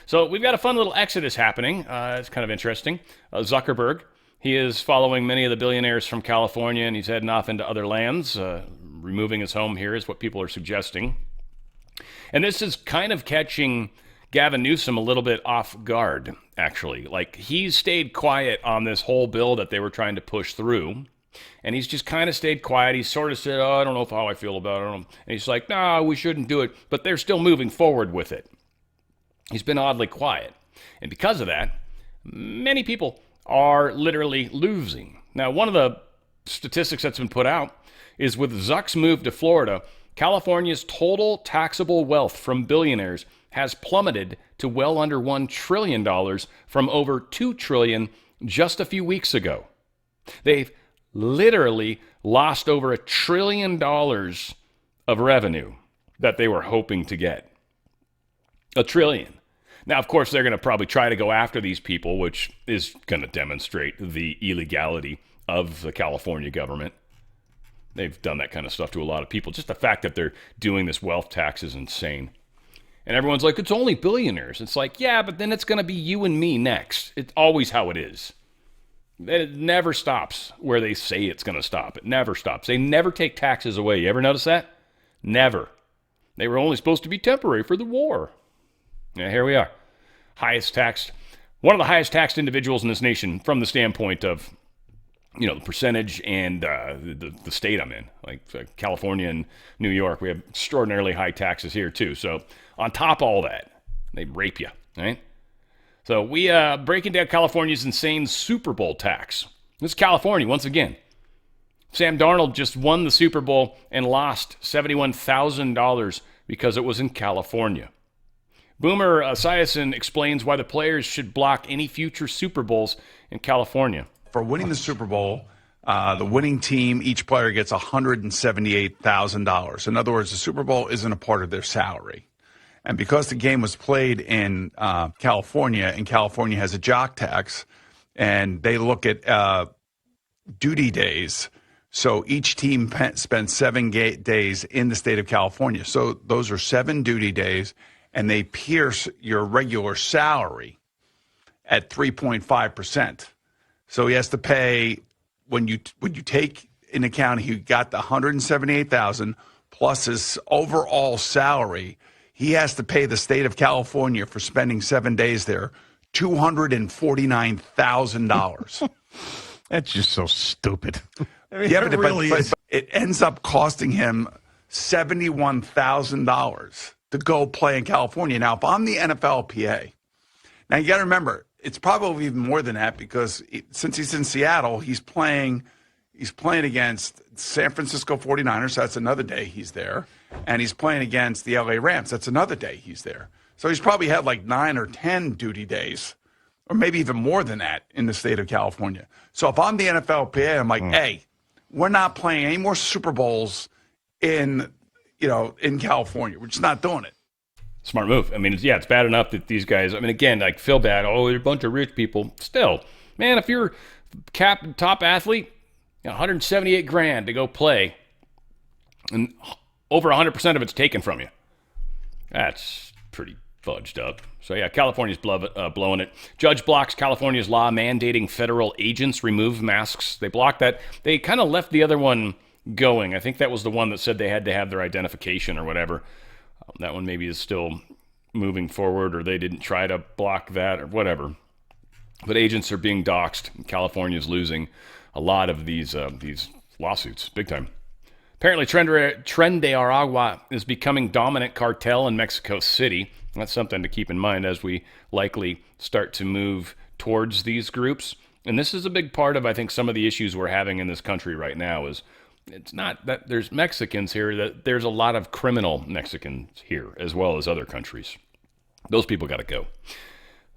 So we've got a fun little exodus happening. It's kind of interesting. Zuckerberg, he is following many of the billionaires from California, and he's heading off into other lands. Removing his home here is what people are suggesting. And this is kind of catching Gavin Newsom a little bit off guard, actually. Like, he's stayed quiet on this whole bill that they were trying to push through. And he's just kind of stayed quiet. He sort of said, I don't know how I feel about it. And he's like, no, we shouldn't do it. But they're still moving forward with it. He's been oddly quiet. And because of that, many people are literally losing. Now, one of the statistics that's been put out is with Zuck's move to Florida, California's total taxable wealth from billionaires has plummeted to well under $1 trillion from over $2 trillion just a few weeks ago. They've literally lost over $1 trillion of revenue that they were hoping to get. $1 trillion. Now, of course, they're going to probably try to go after these people, which is going to demonstrate the illegality of the California government. They've done that kind of stuff to a lot of people. Just the fact that they're doing this wealth tax is insane. And everyone's like, it's only billionaires. It's like, yeah, but then it's going to be you and me next. It's always how it is. It never stops where they say it's going to stop. It never stops. They never take taxes away. You ever notice that? Never. They were only supposed to be temporary for the war. Yeah, here we are. Highest taxed one of the highest taxed individuals in this nation from the standpoint of, you know, the percentage and the state I'm in. Like California and New York, we have extraordinarily high taxes here too. So on top of all that, they rape you, right? So we breaking down California's insane Super Bowl tax. This is California once again. Sam Darnold just won the Super Bowl and lost $71,000 because it was in California. Boomer Esiason explains why the players should block any future Super Bowls in California. For winning the Super Bowl, the winning team, each player gets $178,000. In other words, the Super Bowl isn't a part of their salary. And because the game was played in California, and California has a jock tax, and they look at duty days, so each team spends 7 days in the state of California. So those are 7 duty days, and they pierce your regular salary at 3.5%. So he has to pay, when you take into account he got the $178,000 plus his overall salary, he has to pay the state of California for spending 7 days there $249,000. That's just so stupid. I mean, Yeah, it really is. but it ends up costing him $71,000 to go play in California. Now, if I'm the NFLPA, now you got to remember, it's probably even more than that because since he's in Seattle, he's playing against San Francisco 49ers. So that's another day he's there. And he's playing against the LA Rams. That's another day he's there. So he's probably had like 9 or 10 duty days, or maybe even more than that in the state of California. So if I'm the NFLPA, I'm like, hey, we're not playing any more Super Bowls in California. We're just not doing it. Smart move. I mean, it's bad enough that these guys, I mean, again, like feel bad. Oh, they're a bunch of rich people. Still, man, if you're top athlete, $178,000 to go play, and over 100% of it's taken from you. That's pretty fudged up. So yeah, California's blowing it. Judge blocks California's law mandating federal agents remove masks. They blocked that. They kind of left the other one going. I think that was the one that said they had to have their identification or whatever. That one maybe is still moving forward, or they didn't try to block that or whatever. But agents are being doxxed. California's losing a lot of these lawsuits, big time. Apparently, Tren de Aragua is becoming dominant cartel in Mexico City. That's something to keep in mind as we likely start to move towards these groups. And this is a big part of, I think, some of the issues we're having in this country right now is it's not that there's Mexicans here, that there's a lot of criminal Mexicans here as well as other countries. Those people got to go,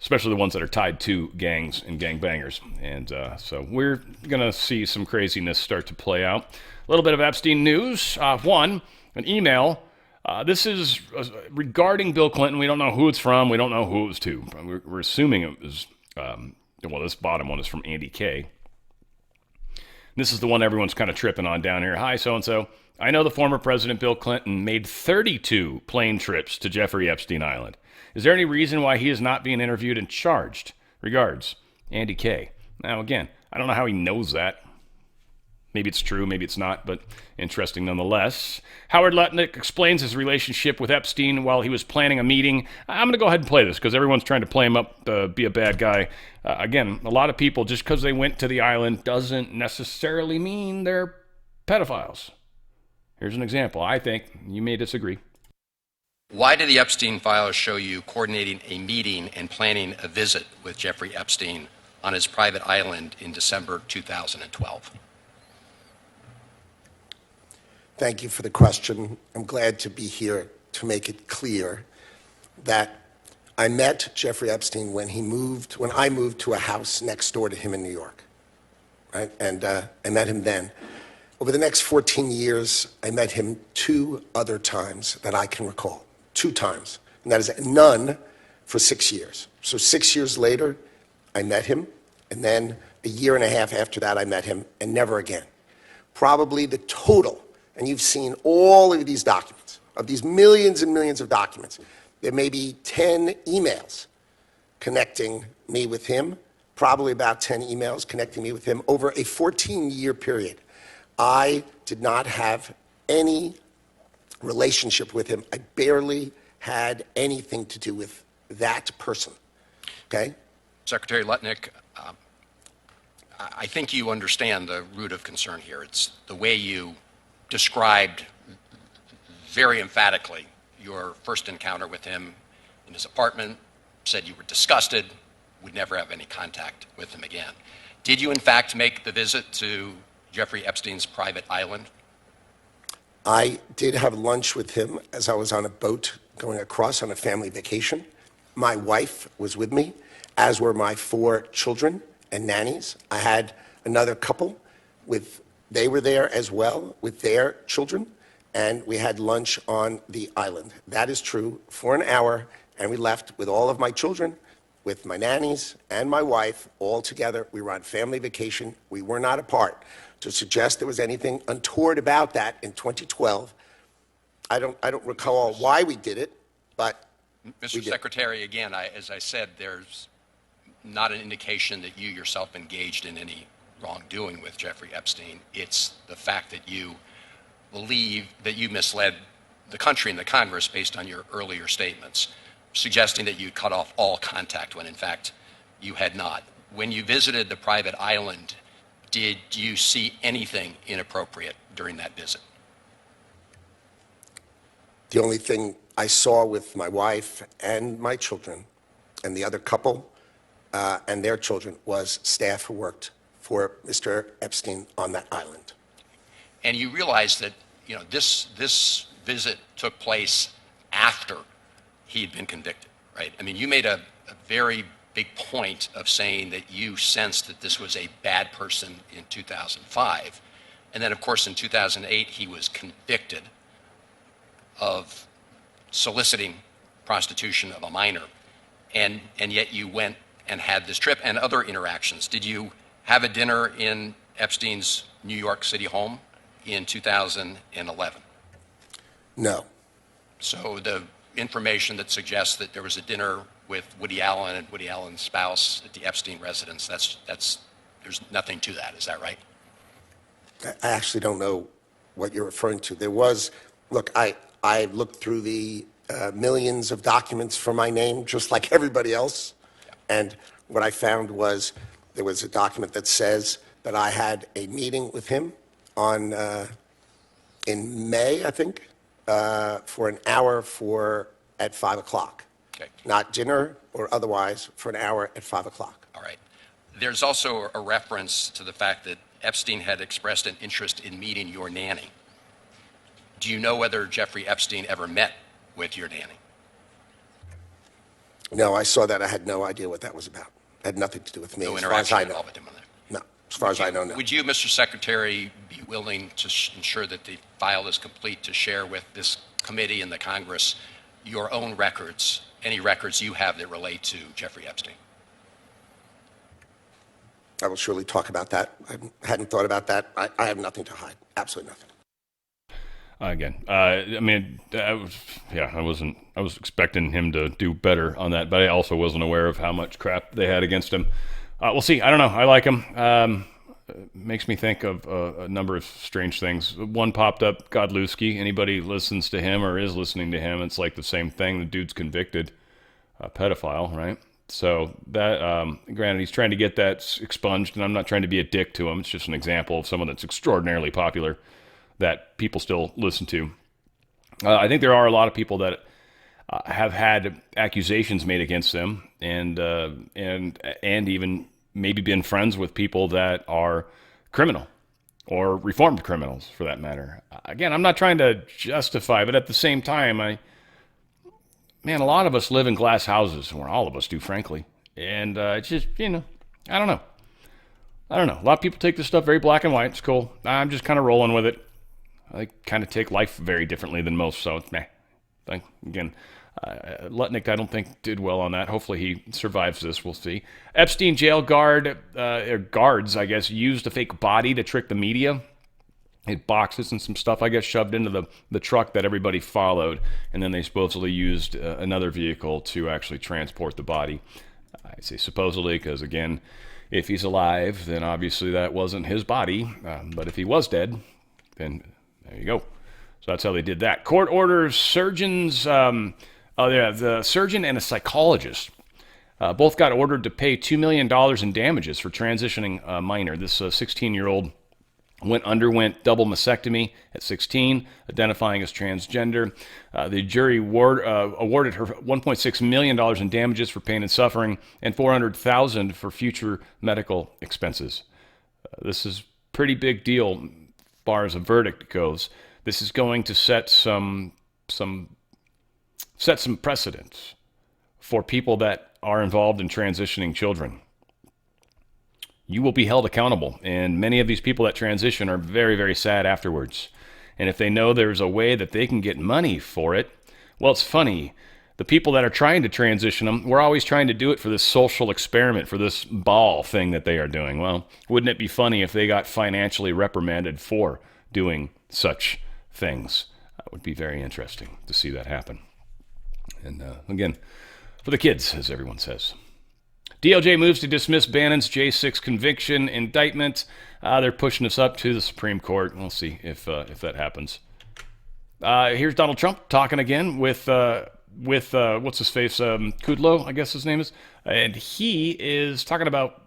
especially the ones that are tied to gangs and gangbangers. And so we're going to see some craziness start to play out. A little bit of Epstein news. One, an email. This is regarding Bill Clinton. We don't know who it's from. We don't know who it was to. We're assuming it was, this bottom one is from Andy K. This is the one everyone's kind of tripping on down here. Hi, so-and-so. I know the former President Bill Clinton made 32 plane trips to Jeffrey Epstein Island. Is there any reason why he is not being interviewed and charged? Regards, Andy K. Now, again, I don't know how he knows that. Maybe it's true, maybe it's not, but interesting nonetheless. Howard Lutnick explains his relationship with Epstein while he was planning a meeting. I'm going to go ahead and play this because everyone's trying to play him up to be a bad guy. Again, a lot of people, just because they went to the island doesn't necessarily mean they're pedophiles. Here's an example. I think you may disagree. Why did the Epstein files show you coordinating a meeting and planning a visit with Jeffrey Epstein on his private island in December 2012? Thank you for the question. I'm glad to be here to make it clear that I met Jeffrey Epstein when I moved to a house next door to him in New York, right? And I met him then. Over the next 14 years, I met him 2 other times that I can recall. 2 times. And that is none for 6 years. So 6 years later, I met him. And then a year and a half after that, I met him, and never again. Probably the total, and you've seen all of these documents, of these millions and millions of documents, there may be 10 emails connecting me with him, probably about 10 emails connecting me with him over a 14-year period. I did not have any relationship with him. I barely had anything to do with that person, okay? Secretary Lutnick, I think you understand the root of concern here. It's the way you described very emphatically your first encounter with him in his apartment, said you were disgusted, would never have any contact with him again. Did you, in fact, make the visit to Jeffrey Epstein's private island? I did have lunch with him as I was on a boat going across on a family vacation. My wife was with me, as were my 4 children and nannies. I had another couple they were there as well with their children, and we had lunch on the island. That is true, for an hour, and we left with all of my children, with my nannies and my wife, all together. We were on family vacation. We were not apart. To suggest there was anything untoward about that in 2012, I don't recall why we did it, but Mr. Secretary, again, as I said, there's not an indication that you yourself engaged in any wrongdoing with Jeffrey Epstein. It's the fact that you believe that you misled the country and the Congress based on your earlier statements, suggesting that you cut off all contact when in fact you had not. When you visited the private island, did you see anything inappropriate during that visit? the only thing I saw with my wife and my children and the other couple and their children was staff who worked for Mr. Epstein on that island. And you realize that, you know, this visit took place after he had been convicted, right? I mean, you made a very big point of saying that you sensed that this was a bad person in 2005. And then, of course, in 2008, he was convicted of soliciting prostitution of a minor. And yet you went and had this trip and other interactions. Did you have a dinner in Epstein's New York City home in 2011? No. So the information that suggests that there was a dinner with Woody Allen and Woody Allen's spouse at the Epstein residence, there's nothing to that, is that right? I actually don't know what you're referring to. There was, look, I looked through the millions of documents for my name, just like everybody else. And what I found was there was a document that says that I had a meeting with him on, in May, I think, for an hour at 5 o'clock. Okay. Not dinner or otherwise, for an hour at 5 o'clock. All right. There's also a reference to the fact that Epstein had expressed an interest in meeting your nanny. Do you know whether Jeffrey Epstein ever met with your nanny? No, I saw that. I had no idea what that was about. It had nothing to do with me, No as far as interaction I at know. all with him on that? No, as far as I know, no. Would you, Mr. Secretary, be willing to ensure that the file is complete to share with this committee and the Congress your own records, any records you have that relate to Jeffrey Epstein? I will surely talk about that. I hadn't thought about that. I have nothing to hide. Absolutely nothing. Again, I mean, I was expecting him to do better on that, but I also wasn't aware of how much crap they had against him. We'll see. I don't know. I like him. Makes me think of a number of strange things. One popped up, Godlewski. Anybody listens to him or is listening to him, it's like the same thing. The dude's convicted pedophile, right? So that, granted, he's trying to get that expunged, and I'm not trying to be a dick to him. It's just an example of someone that's extraordinarily popular that people still listen to. I think there are a lot of people that have had accusations made against them, and even maybe been friends with people that are criminal or reformed criminals, for that matter. Again, I'm not trying to justify, but at the same time, a lot of us live in glass houses, or all of us do, frankly. And it's just, I don't know. A lot of people take this stuff very black and white. It's cool. I'm just kind of rolling with it. I kind of take life very differently than most, so it's meh. Again, Lutnick, I don't think, did well on that. Hopefully he survives this. We'll see. Epstein jail guards, I guess, used a fake body to trick the media. Had boxes and some stuff, I guess, shoved into the truck that everybody followed, and then they supposedly used another vehicle to actually transport the body. I say supposedly because, again, if he's alive, then obviously that wasn't his body. But if he was dead, then there you go. So that's how they did that. Court orders surgeons, the surgeon and a psychologist both got ordered to pay $2 million in damages for transitioning a minor. This 16-year-old underwent double mastectomy at 16, identifying as transgender. The jury awarded her $1.6 million in damages for pain and suffering and $400,000 for future medical expenses. This is a pretty big deal as far as a verdict goes. This is going to set some precedents for people that are involved in transitioning children. You will be held accountable, and many of these people that transition are very, very sad afterwards. And if they know there's a way that they can get money for it, well, it's funny. The people that are trying to transition them, we're always trying to do it for this social experiment, for this ball thing that they are doing. Well, wouldn't it be funny if they got financially reprimanded for doing such things? That would be very interesting to see that happen. And again, for the kids, as everyone says. DOJ moves to dismiss Bannon's J6 conviction indictment. They're pushing us up to the Supreme Court. We'll see if that happens. Here's Donald Trump talking again with what's his face, Kudlow, I guess his name is, and he is talking about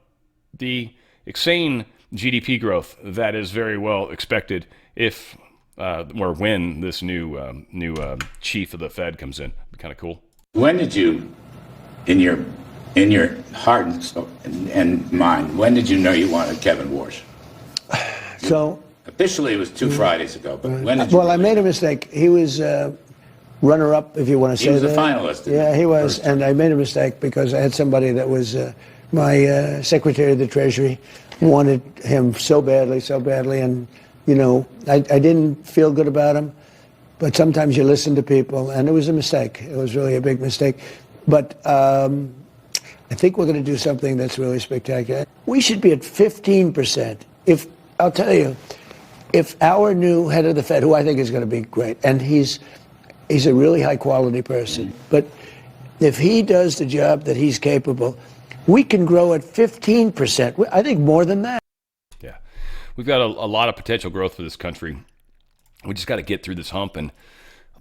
the insane GDP growth that is very well expected if or when this new chief of the Fed comes in. It'd be kind of cool. When did you, in your heart and mind, when did you know you wanted Kevin Warsh? So officially, it was 2 Fridays ago. But when did you? Well, I made a mistake. He was runner-up, if you want to say that. He was a finalist. Yeah, he was, and I made a mistake because I had somebody that was my Secretary of the Treasury, wanted him so badly, and I didn't feel good about him. But sometimes you listen to people, and it was a mistake. It was really a big mistake. But I think we're going to do something that's really spectacular. We should be at 15%. I'll tell you, if our new head of the Fed, who I think is going to be great, and he's a really high quality person, but if he does the job that he's capable, we can grow at 15%. I think more than that. Yeah, we've got a lot of potential growth for this country. We just got to get through this hump, and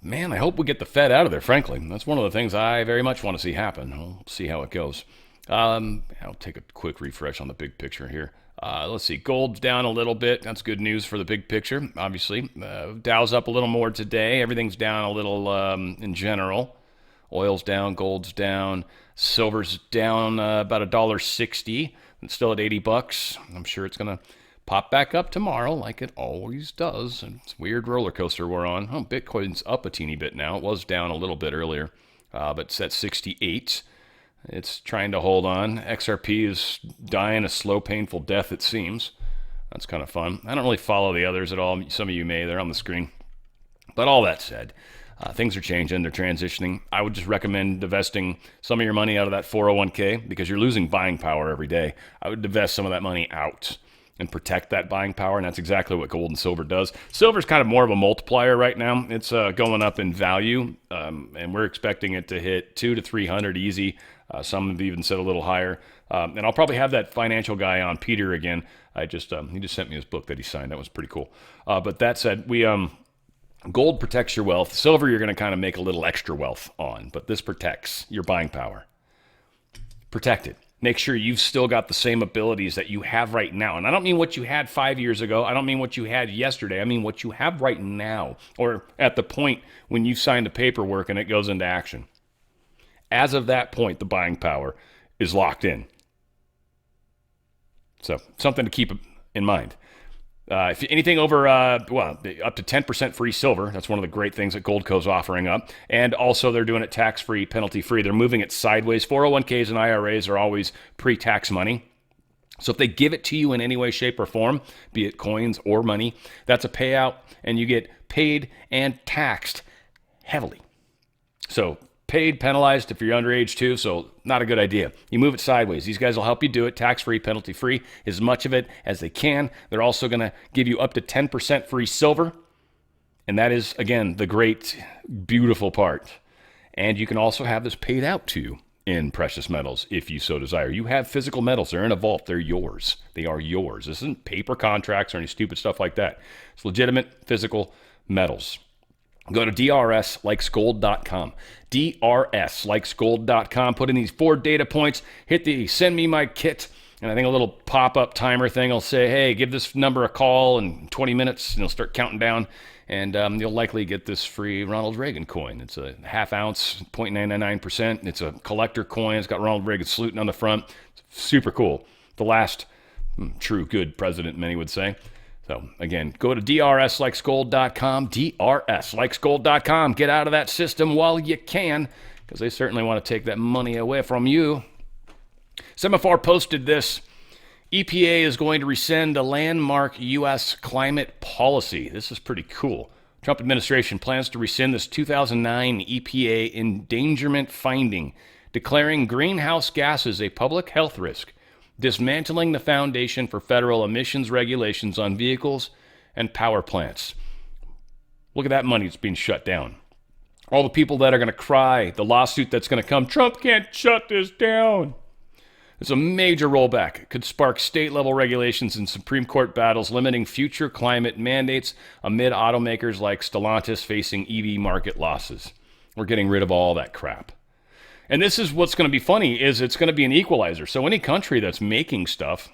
man, I hope we get the Fed out of there, frankly. That's one of the things I very much want to see happen. We'll see how it goes. I'll take a quick refresh on the big picture here. Let's see. Gold's down a little bit. That's good news for the big picture, obviously. Dow's up a little more today. Everything's down a little in general. Oil's down. Gold's down. Silver's down about $1.60. It's still at $80. I'm sure it's going to pop back up tomorrow like it always does. It's a weird roller coaster we're on. Oh, Bitcoin's up a teeny bit now. It was down a little bit earlier, but it's at 68. It's trying to hold on. XRP is dying a slow, painful death, it seems. That's kind of fun. I don't really follow the others at all. Some of you may. They're on the screen. But all that said, things are changing. They're transitioning. I would just recommend divesting some of your money out of that 401k because you're losing buying power every day. I would divest some of that money out and protect that buying power, and that's exactly what gold and silver does. Silver's kind of more of a multiplier right now. It's going up in value, and we're expecting it to hit 200 to 300 easy. Some have even said a little higher. And I'll probably have that financial guy on, Peter, again. He just sent me his book that he signed. That was pretty cool. But that said, gold protects your wealth. Silver, you're going to kind of make a little extra wealth on, but this protects your buying power. Protect it. Make sure you've still got the same abilities that you have right now. And I don't mean what you had 5 years ago. I don't mean what you had yesterday. I mean what you have right now, or at the point when you sign the paperwork and it goes into action. As of that point, the buying power is locked in. So something to keep in mind. If anything over, up to 10% free silver. That's one of the great things that Goldco's offering up. And also they're doing it tax-free, penalty-free. They're moving it sideways. 401ks and IRAs are always pre-tax money. So if they give it to you in any way, shape, or form, be it coins or money, that's a payout, and you get paid and taxed heavily. So paid, penalized if you're underage too, so not a good idea. You move it sideways. These guys will help you do it tax-free, penalty-free, as much of it as they can. They're also going to give you up to 10% free silver, and that is, again, the great, beautiful part. And you can also have this paid out to you in precious metals if you so desire. You have physical metals. They're in a vault. They're yours. They are yours. This isn't paper contracts or any stupid stuff like that. It's legitimate physical metals. Go to drslikesgold.com. drslikesgold.com. Put in these 4 data points. Hit the send me my kit. And I think a little pop-up timer thing will say, hey, give this number a call in 20 minutes. And it'll start counting down. And you'll likely get this free Ronald Reagan coin. It's a half ounce, 0.999%. It's a collector coin. It's got Ronald Reagan saluting on the front. It's super cool. The last true good president, many would say. So, again, go to drslikesgold.com, drslikesgold.com. Get out of that system while you can, because they certainly want to take that money away from you. Semaphore posted this. EPA is going to rescind a landmark U.S. climate policy. This is pretty cool. Trump administration plans to rescind this 2009 EPA endangerment finding, declaring greenhouse gases a public health risk, dismantling the foundation for federal emissions regulations on vehicles and power plants. Look at that money that's being shut down. All the people that are going to cry, the lawsuit that's going to come, Trump can't shut this down. It's a major rollback. It could spark state-level regulations and Supreme Court battles limiting future climate mandates amid automakers like Stellantis facing EV market losses. We're getting rid of all that crap. And this is what's going to be funny, is it's going to be an equalizer. So any country that's making stuff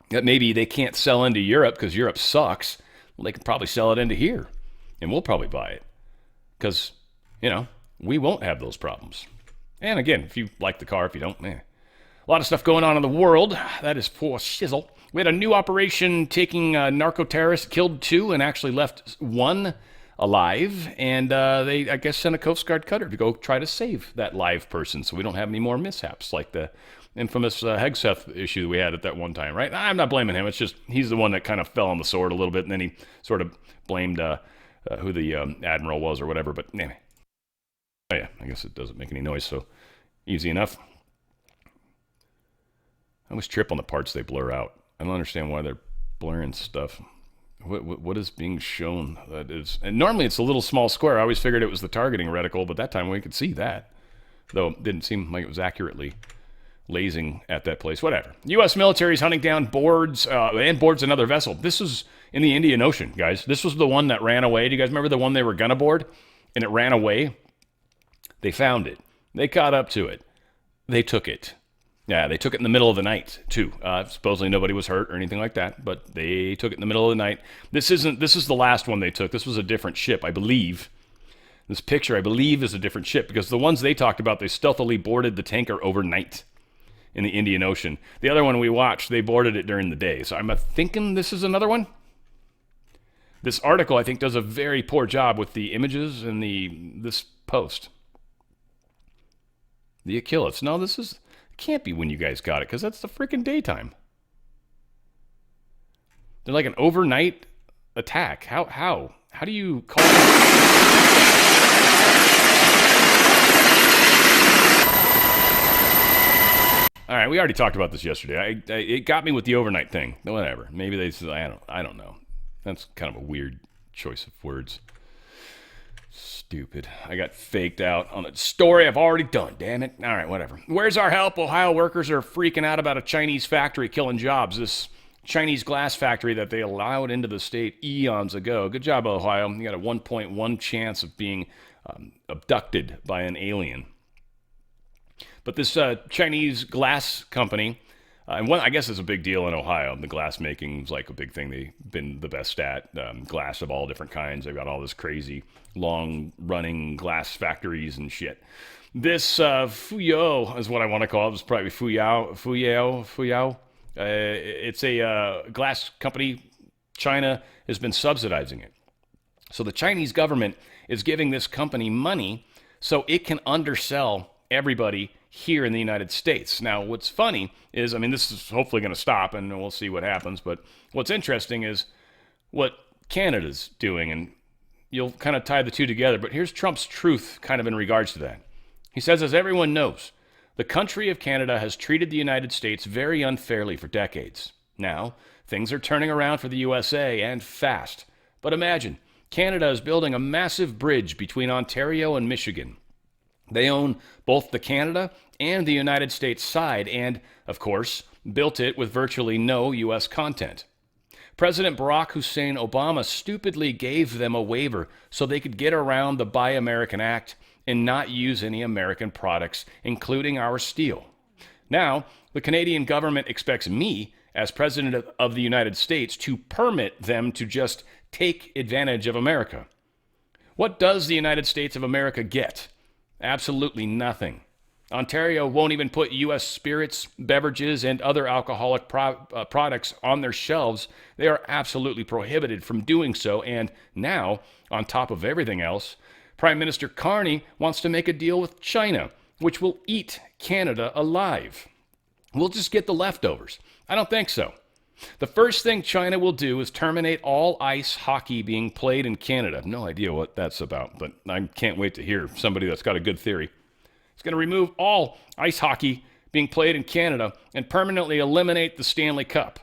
that maybe they can't sell into Europe because Europe sucks, well, they can probably sell it into here. And we'll probably buy it. Because, we won't have those problems. And again, if you like the car, if you don't, A lot of stuff going on in the world. That is for shizzle. We had a new operation taking narco-terrorists, killed 2 and actually left 1 alive, and they, I guess, sent a Coast Guard cutter to go try to save that live person so we don't have any more mishaps like the infamous Hegseth issue we had at that one time, right? I'm not blaming him. It's just he's the one that kind of fell on the sword a little bit, and then he sort of blamed who the admiral was or whatever, but anyway. Oh, yeah, I guess it doesn't make any noise, so easy enough. I always trip on the parts they blur out. I don't understand why they're blurring stuff. What is being shown? That is, and normally it's a little small square. I always figured it was the targeting reticle, but that time we could see that. Though it didn't seem like it was accurately lasing at that place. Whatever. U.S. military is hunting down boards another vessel. This is in the Indian Ocean, guys. This was the one that ran away. Do you guys remember the one they were gonna board? And it ran away? They found it. They caught up to it. They took it. Yeah, they took it in the middle of the night, too. Supposedly nobody was hurt or anything like that, but they took it in the middle of the night. This is the last one they took. This was a different ship, I believe. This picture, I believe, is a different ship, because the ones they talked about, they stealthily boarded the tanker overnight in the Indian Ocean. The other one we watched, they boarded it during the day. So I'm thinking this is another one. This article, I think, does a very poor job with the images and this post. The Achilles. No, this can't be when you guys got it, because that's the freaking daytime. They're like an overnight attack. How do you call it? All right, we already talked about this yesterday. It got me with the overnight thing. Whatever. Maybe they said, I don't know. That's kind of a weird choice of words. Stupid. I got faked out on a story I've already done. Damn it. All right, whatever. Where's our help? Ohio workers are freaking out about a Chinese factory killing jobs. This Chinese glass factory that they allowed into the state eons ago. Good job, Ohio. You got a 1.1 chance of being abducted by an alien. But this Chinese glass company, and one, I guess it's a big deal in Ohio. The glass making is like a big thing. They've been the best at glass of all different kinds. They've got all this crazy long-running glass factories and shit. This Fuyao is what I want to call it. It's probably Fuyao. It's a glass company. China has been subsidizing it. So the Chinese government is giving this company money so it can undersell everybody here in the United States. Now, what's funny is, this is hopefully going to stop, and we'll see what happens, but what's interesting is what Canada's doing, and you'll kind of tie the two together, but here's Trump's truth kind of in regards to that. He says, as everyone knows, the country of Canada has treated the United States very unfairly for decades. Now, things are turning around for the USA, and fast. But imagine, Canada is building a massive bridge between Ontario and Michigan. They own both the Canada and the United States side and, of course, built it with virtually no U.S. content. President Barack Hussein Obama stupidly gave them a waiver so they could get around the Buy American Act and not use any American products, including our steel. Now, the Canadian government expects me, as President of the United States, to permit them to just take advantage of America. What does the United States of America get? Absolutely nothing. Ontario won't even put U.S. spirits, beverages, and other alcoholic products on their shelves. They are absolutely prohibited from doing so. And now, on top of everything else, Prime Minister Carney wants to make a deal with China, which will eat Canada alive. We'll just get the leftovers. I don't think so. The first thing China will do is terminate all ice hockey being played in Canada. No idea what that's about, but I can't wait to hear somebody that's got a good theory. It's going to remove all ice hockey being played in Canada and permanently eliminate the Stanley Cup.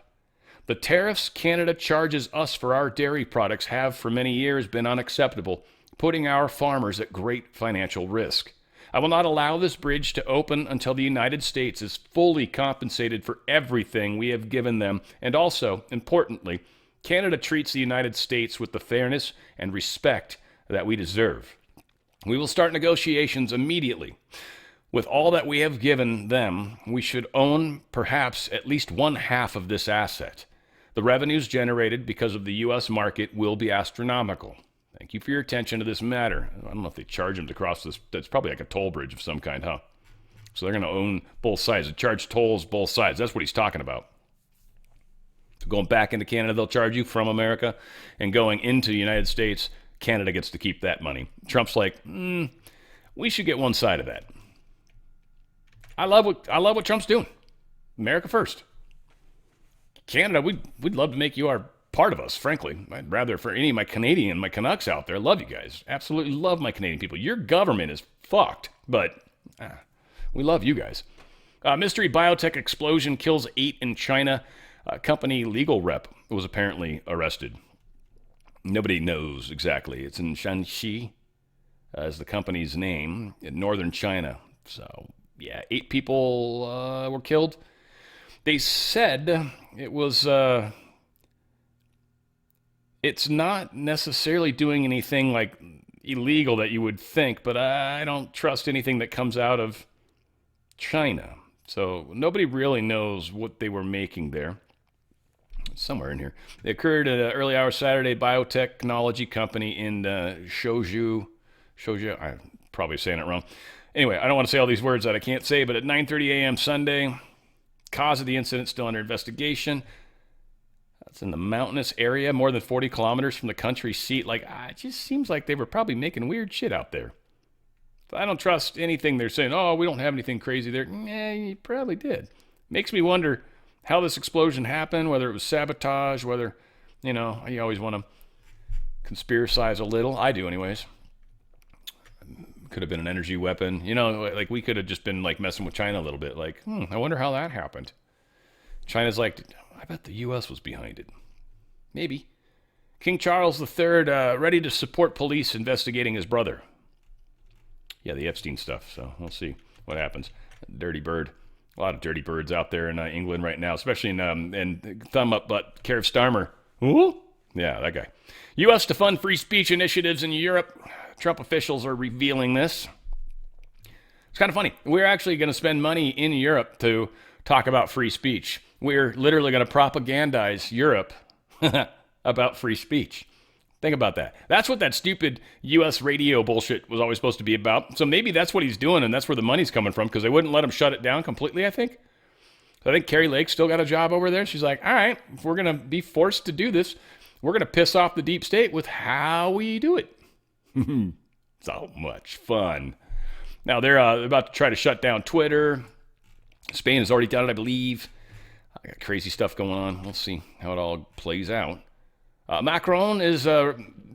The tariffs Canada charges us for our dairy products have for many years been unacceptable, putting our farmers at great financial risk. I will not allow this bridge to open until the United States is fully compensated for everything we have given them. And also, importantly, Canada treats the United States with the fairness and respect that we deserve. We will start negotiations immediately. With all that we have given them, we should own perhaps at least one half of this asset. The revenues generated because of the U.S. market will be astronomical. Thank you for your attention to this matter. I don't know if they charge them to cross this. That's probably like a toll bridge of some kind, huh? So they're going to own both sides. They charge tolls both sides. That's what he's talking about. So going back into Canada, they'll charge you from America. And going into the United States, Canada gets to keep that money. Trump's like, we should get one side of that. I love what Trump's doing. America first. Canada, we'd love to make you our part of us, frankly. I'd rather for any of my Canucks out there, love you guys. Absolutely love my Canadian people. Your government is fucked, but we love you guys. Mystery biotech explosion kills 8 in China. Company legal rep was apparently arrested. Nobody knows exactly. It's in Shanxi as the company's name in northern China. So, yeah, 8 people were killed. They said it was... It's not necessarily doing anything like illegal that you would think, but I don't trust anything that comes out of China. So nobody really knows what they were making there. Somewhere in here. It occurred at an early hour Saturday. Biotechnology company in Shouju. I'm probably saying it wrong. Anyway, I don't want to say all these words that I can't say, but at 9:30 a.m. Sunday, cause of the incident still under investigation. That's in the mountainous area, more than 40 kilometers from the country seat. It just seems like they were probably making weird shit out there. I don't trust anything they're saying. Oh, we don't have anything crazy there. Yeah, you probably did. Makes me wonder how this explosion happened, whether it was sabotage, whether, you always want to conspiracize a little. I do anyways. Could have been an energy weapon. We could have just been messing with China a little bit. I wonder how that happened. China's like, I bet the U.S. was behind it. Maybe. King Charles III ready to support police investigating his brother. Yeah, the Epstein stuff. So we'll see what happens. Dirty bird. A lot of dirty birds out there in England right now, especially in thumb up butt Keir Starmer. Ooh? Yeah, that guy. U.S. to fund free speech initiatives in Europe. Trump officials are revealing this. It's kind of funny. We're actually going to spend money in Europe to talk about free speech. We're literally going to propagandize Europe about free speech. Think about that. That's what that stupid U.S. radio bullshit was always supposed to be about. So maybe that's what he's doing, and that's where the money's coming from, because they wouldn't let him shut it down completely, I think. So I think Carrie Lake's still got a job over there. She's like, all right, if we're going to be forced to do this, we're going to piss off the deep state with how we do it. So much fun. Now, they're about to try to shut down Twitter. Spain has already done it, I believe. I got crazy stuff going on. We'll see how it all plays out. Macron is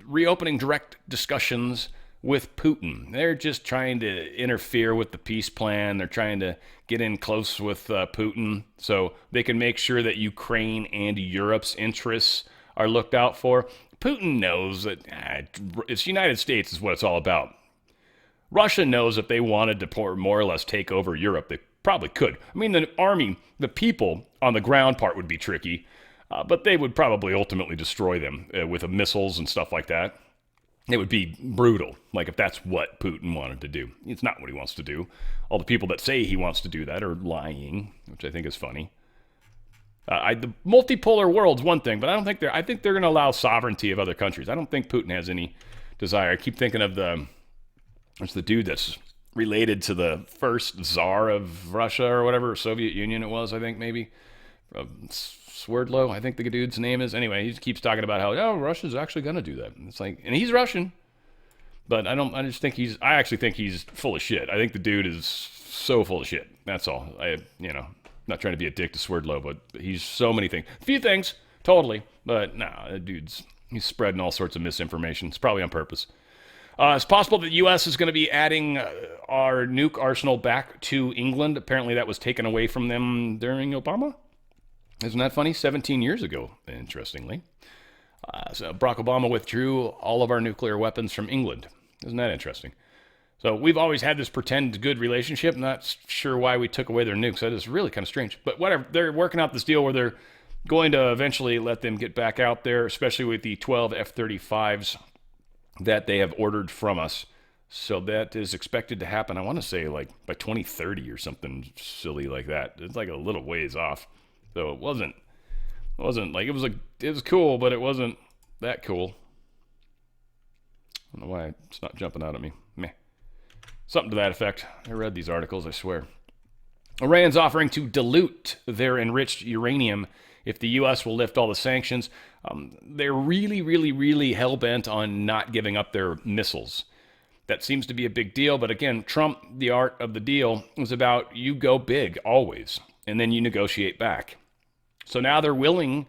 reopening direct discussions with Putin. They're just trying to interfere with the peace plan. They're trying to get in close with Putin so they can make sure that Ukraine and Europe's interests are looked out for. Putin knows that it's United States is what it's all about. Russia knows if they wanted to more or less take over Europe, they probably could. I mean, the army, the people on the ground part would be tricky. But they would probably ultimately destroy them with missiles and stuff like that. It would be brutal, like if that's what Putin wanted to do. It's not what he wants to do. All the people that say he wants to do that are lying, which I think is funny. The multipolar world's one thing, but I think they're going to allow sovereignty of other countries. I don't think Putin has any desire. I keep thinking of there's the dude that's related to the first czar of Russia or whatever, Soviet Union it was, I think, maybe. Swerdlow, I think the dude's name is. Anyway, he keeps talking about how, Russia's actually going to do that. And it's like, and he's Russian. But I actually think he's full of shit. I think the dude is so full of shit. That's all. Not trying to be a dick to Swerdlow, but he's so many things. A few things, totally. But that he's spreading all sorts of misinformation. It's probably on purpose. It's possible that the U.S. is going to be adding our nuke arsenal back to England. Apparently that was taken away from them during Obama. Isn't that funny? 17 years ago, interestingly. So Barack Obama withdrew all of our nuclear weapons from England. Isn't that interesting? So we've always had this pretend good relationship. Not sure why we took away their nukes. That is really kind of strange. But whatever. They're working out this deal where they're going to eventually let them get back out there, especially with the 12 F-35s that they have ordered from us. So that is expected to happen, I want to say, like by 2030 or something silly like that. It's like a little ways off. So it wasn't like, it was cool, but it wasn't that cool. I don't know why it's not jumping out at me. Meh. Something to that effect. I read these articles, I swear. Iran's offering to dilute their enriched uranium if the U.S. will lift all the sanctions. They're really, really, really hell-bent on not giving up their missiles. That seems to be a big deal, but again, Trump, the art of the deal, is about you go big, always, and then you negotiate back. So now they're willing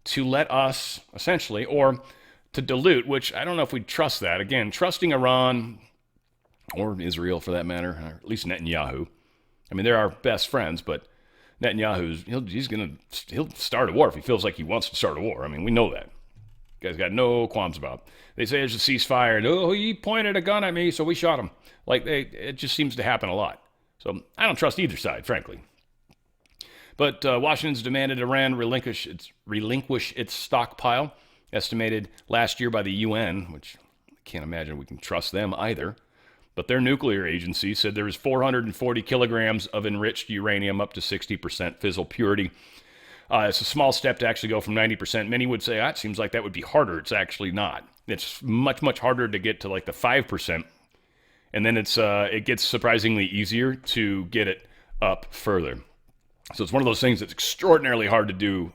to let us, essentially, or to dilute, which I don't know if we'd trust that. Again, trusting Iran, or Israel for that matter, or at least Netanyahu. I mean, they're our best friends, but Netanyahu's, he'll start a war if he feels like he wants to start a war. I mean, we know that. Guy's got no qualms about it. They say there's a ceasefire, and he pointed a gun at me, so we shot him. It just seems to happen a lot. So I don't trust either side, frankly. But Washington's demanded Iran relinquish its stockpile, estimated last year by the UN, which I can't imagine we can trust them either. But their nuclear agency said there is 440 kilograms of enriched uranium up to 60% fissile purity. It's a small step to actually go from 90%. Many would say, it seems like that would be harder. It's actually not. It's much, much harder to get to like the 5%. And then it gets surprisingly easier to get it up further. So it's one of those things that's extraordinarily hard to do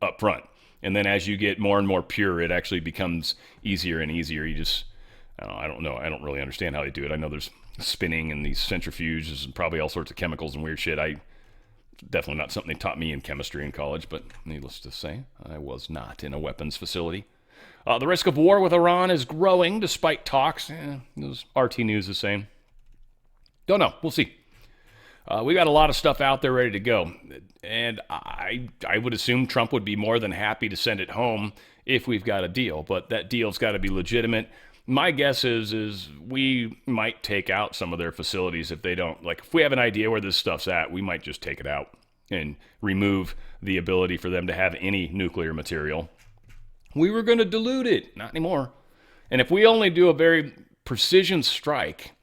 up front. And then as you get more and more pure, it actually becomes easier and easier. I don't know. I don't really understand how they do it. I know there's spinning and these centrifuges and probably all sorts of chemicals and weird shit. Definitely not something they taught me in chemistry in college, but needless to say, I was not in a weapons facility. The risk of war with Iran is growing despite talks. RT News is saying. Don't know. We'll see. We got a lot of stuff out there ready to go. And I would assume Trump would be more than happy to send it home if we've got a deal. But that deal's got to be legitimate. My guess is we might take out some of their facilities if they don't. Like, if we have an idea where this stuff's at, we might just take it out and remove the ability for them to have any nuclear material. We were going to dilute it. Not anymore. And if we only do a very precision strike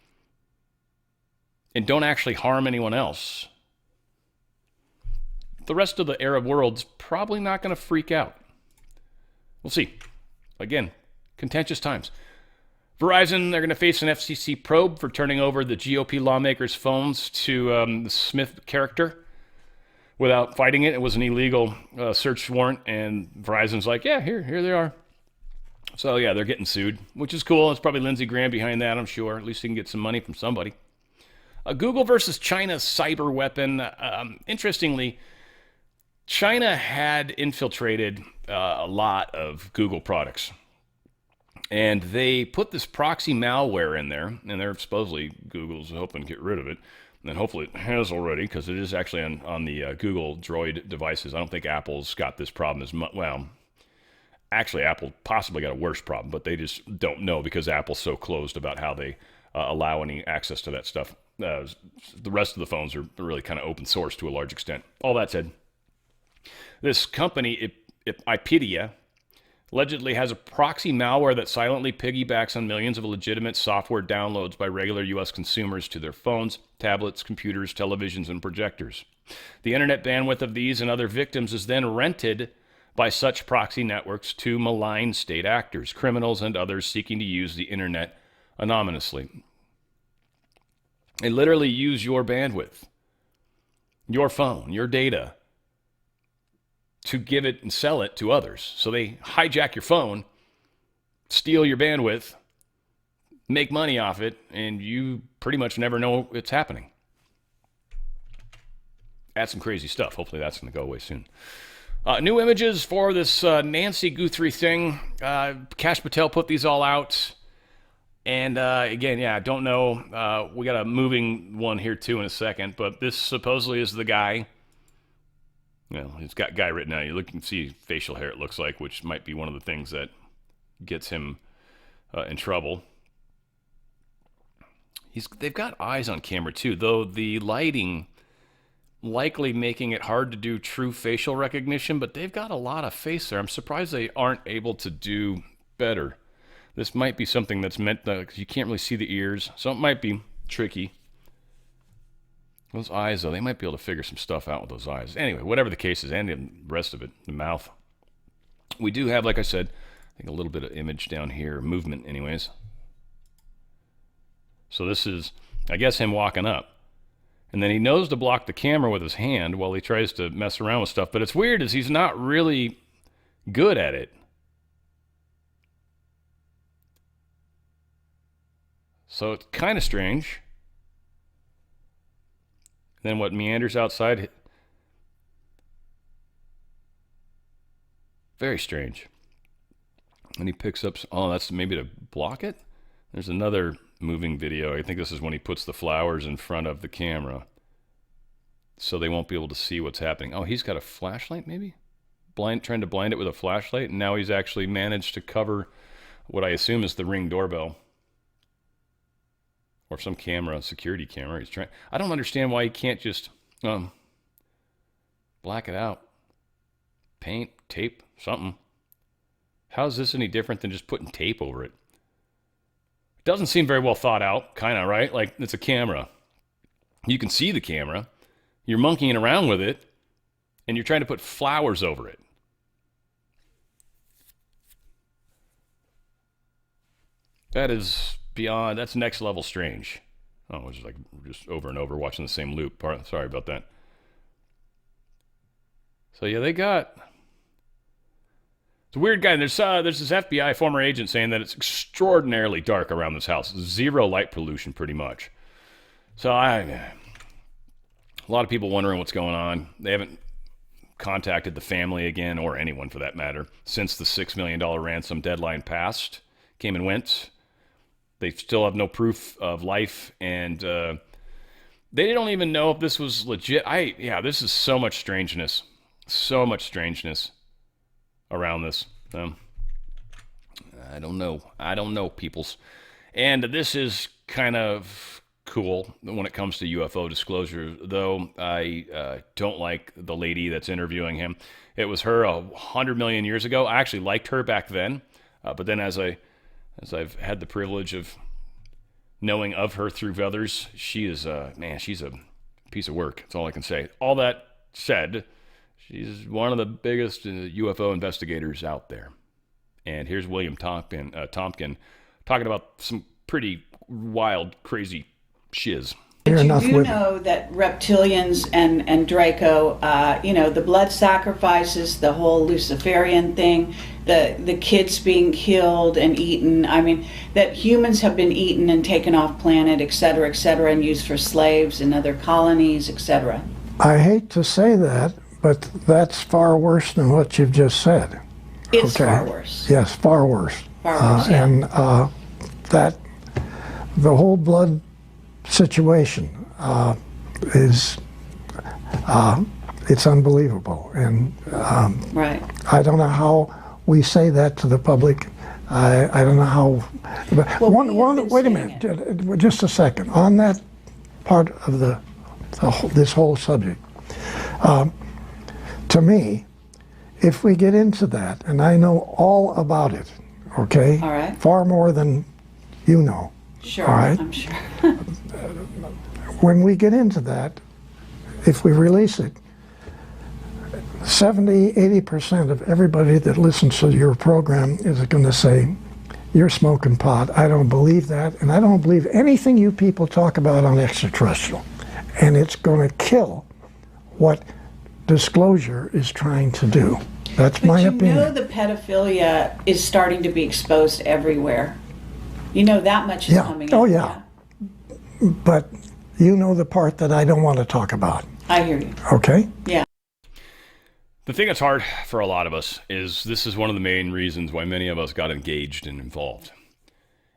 and don't actually harm anyone else, the rest of the Arab world's probably not going to freak out. We'll see. Again, contentious times. Verizon, they're going to face an FCC probe for turning over the GOP lawmakers' phones to the Smith character without fighting it. It was an illegal search warrant, and Verizon's like, yeah, here they are. So, yeah, they're getting sued, which is cool. It's probably Lindsey Graham behind that, I'm sure. At least he can get some money from somebody. Google versus China's cyber weapon. Interestingly, China had infiltrated a lot of Google products. And they put this proxy malware in there, and they're supposedly, Google's hoping to get rid of it. And then hopefully it has already, because it is actually on the Google Droid devices. I don't think Apple's got this problem as much. Well, actually, Apple possibly got a worse problem, but they just don't know because Apple's so closed about how they allow any access to that stuff. The rest of the phones are really kind of open source to a large extent. All that said, this company, IPedia, allegedly has a proxy malware that silently piggybacks on millions of legitimate software downloads by regular U.S. consumers to their phones, tablets, computers, televisions, and projectors. The internet bandwidth of these and other victims is then rented by such proxy networks to malign state actors, criminals, and others seeking to use the internet anonymously. They literally use your bandwidth, your phone, your data, to give it and sell it to others. So they hijack your phone, steal your bandwidth, make money off it, and you pretty much never know it's happening. That's some crazy stuff. Hopefully that's going to go away soon. New images for this Nancy Guthrie thing. Kash Patel put these all out. And again, yeah, I don't know. We got a moving one here too in a second. But this supposedly is the guy. Well, it's got guy written out. You look and see facial hair, it looks like, which might be one of the things that gets him in trouble. They've got eyes on camera too, though the lighting likely making it hard to do true facial recognition, but they've got a lot of face there. I'm surprised they aren't able to do better. This might be something that's meant that you can't really see the ears, so it might be tricky. Those eyes, though, they might be able to figure some stuff out with those eyes. Anyway, whatever the case is, and the rest of it, the mouth. We do have, like I said, I think a little bit of image down here, movement anyways. So this is, I guess, him walking up. And then he knows to block the camera with his hand while he tries to mess around with stuff. But it's weird is he's not really good at it. So it's kind of strange. Then what meanders outside? Very strange. And he picks up, oh, that's maybe to block it? There's another moving video. I think this is when he puts the flowers in front of the camera so they won't be able to see what's happening. Oh, he's got a flashlight maybe? Trying to blind it with a flashlight, and now he's actually managed to cover what I assume is the Ring doorbell. Or some camera, security camera. He's trying. I don't understand why he can't just black it out. Paint, tape, something. How is this any different than just putting tape over it? It doesn't seem very well thought out, kind of, right? Like, it's a camera. You can see the camera. You're monkeying around with it, and you're trying to put flowers over it. That is beyond, that's next level strange. Oh, it was like just over and over watching the same loop. Sorry about that. So yeah, they got, it's a weird guy. There's this FBI former agent saying that it's extraordinarily dark around this house. Zero light pollution pretty much. So a lot of people wondering what's going on. They haven't contacted the family again, or anyone for that matter, since the $6 million ransom deadline passed, came and went. They still have no proof of life, and they don't even know if this was legit. This is so much strangeness around this. I don't know, peoples. And this is kind of cool when it comes to UFO disclosure, though I don't like the lady that's interviewing him. It was her 100 million years ago. I actually liked her back then, but then as I've had the privilege of knowing of her through others, she's a piece of work. That's all I can say. All that said, she's one of the biggest UFO investigators out there. And here's William Tompkin talking about some pretty wild, crazy shiz. But you do know that reptilians and Draco, the blood sacrifices, the whole Luciferian thing, the kids being killed and eaten, that humans have been eaten and taken off planet, et cetera, and used for slaves and other colonies, etc. I hate to say that, but that's far worse than what you've just said. It's far worse. Yes, far worse. Far worse, yeah. And that the whole blood situation is it's unbelievable, and right. I don't know how we say that to the public. I don't know how. But wait a minute, just a second. On that part of this whole subject, to me, if we get into that, and I know all about it, okay? All right. Far more than you know. Sure, all right? I'm sure. When we get into that, if we release it, 70-80% of everybody that listens to your program is going to say, you're smoking pot. I don't believe that, and I don't believe anything you people talk about on extraterrestrial. And it's going to kill what disclosure is trying to do. That's my opinion. You know the pedophilia is starting to be exposed everywhere. You know that much is coming out. Oh, yeah. But you know the part that I don't want to talk about. I hear you. Okay? Yeah. The thing that's hard for a lot of us is this is one of the main reasons why many of us got engaged and involved.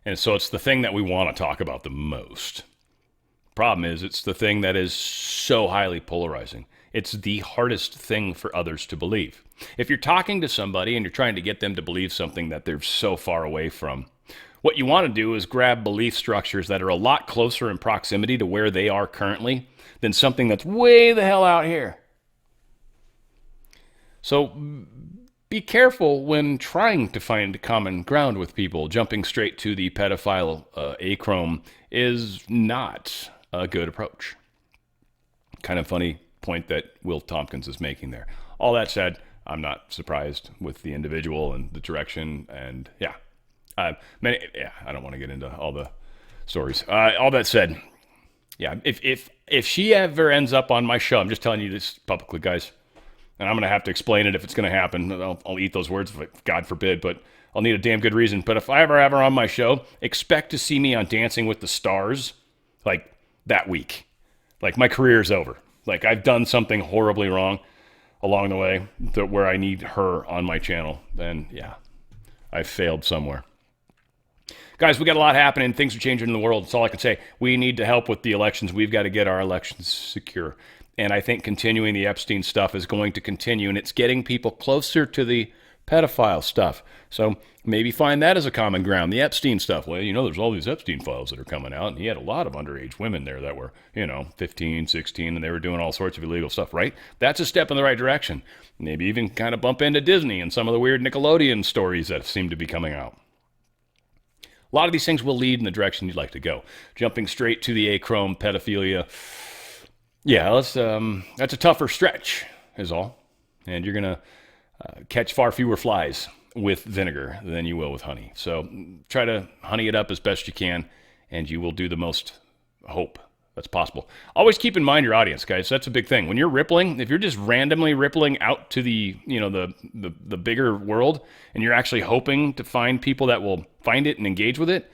And so it's the thing that we want to talk about the most. Problem is, it's the thing that is so highly polarizing. It's the hardest thing for others to believe. If you're talking to somebody and you're trying to get them to believe something that they're so far away from, what you want to do is grab belief structures that are a lot closer in proximity to where they are currently than something that's way the hell out here. So be careful when trying to find common ground with people. Jumping straight to the pedophile acrome is not a good approach. Kind of funny point that Will Tompkins is making there. All that said, I'm not surprised with the individual and the direction, and I don't want to get into all the stories. All that said, if she ever ends up on my show, I'm just telling you this publicly, guys, and I'm going to have to explain it if it's going to happen. I'll eat those words, God forbid, but I'll need a damn good reason. But if I ever have her on my show, expect to see me on Dancing with the Stars, like that week. Like my career's over. Like I've done something horribly wrong along the way where I need her on my channel. And I failed somewhere. Guys, we got a lot happening. Things are changing in the world. That's all I can say. We need to help with the elections. We've got to get our elections secure. And I think continuing the Epstein stuff is going to continue, and it's getting people closer to the pedophile stuff. So maybe find that as a common ground. The Epstein stuff. Well, there's all these Epstein files that are coming out, and he had a lot of underage women there that were, 15, 16, and they were doing all sorts of illegal stuff, right? That's a step in the right direction. Maybe even kind of bump into Disney and some of the weird Nickelodeon stories that seem to be coming out. A lot of these things will lead in the direction you'd like to go. Jumping straight to the acrome pedophilia. That's a tougher stretch, is all. And you're going to catch far fewer flies with vinegar than you will with honey. So try to honey it up as best you can, and you will do the most hope that's possible. Always keep in mind your audience, guys. That's a big thing. When you're rippling, if you're just randomly rippling out to the bigger world, and you're actually hoping to find people that will find it and engage with it,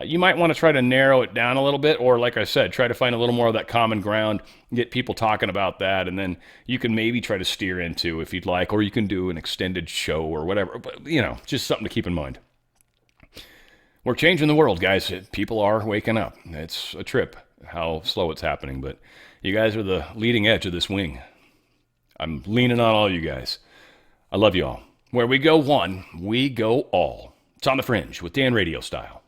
you might want to try to narrow it down a little bit, or like I said, try to find a little more of that common ground, get people talking about that, and then you can maybe try to steer into if you'd like, or you can do an extended show or whatever, but just something to keep in mind. We're changing the world, guys. People are waking up. It's a trip how slow it's happening, but you guys are the leading edge of this wing. I'm leaning on all you guys. I love you all. Where we go one, we go all. It's on the Fringe with Dan RadioStyle.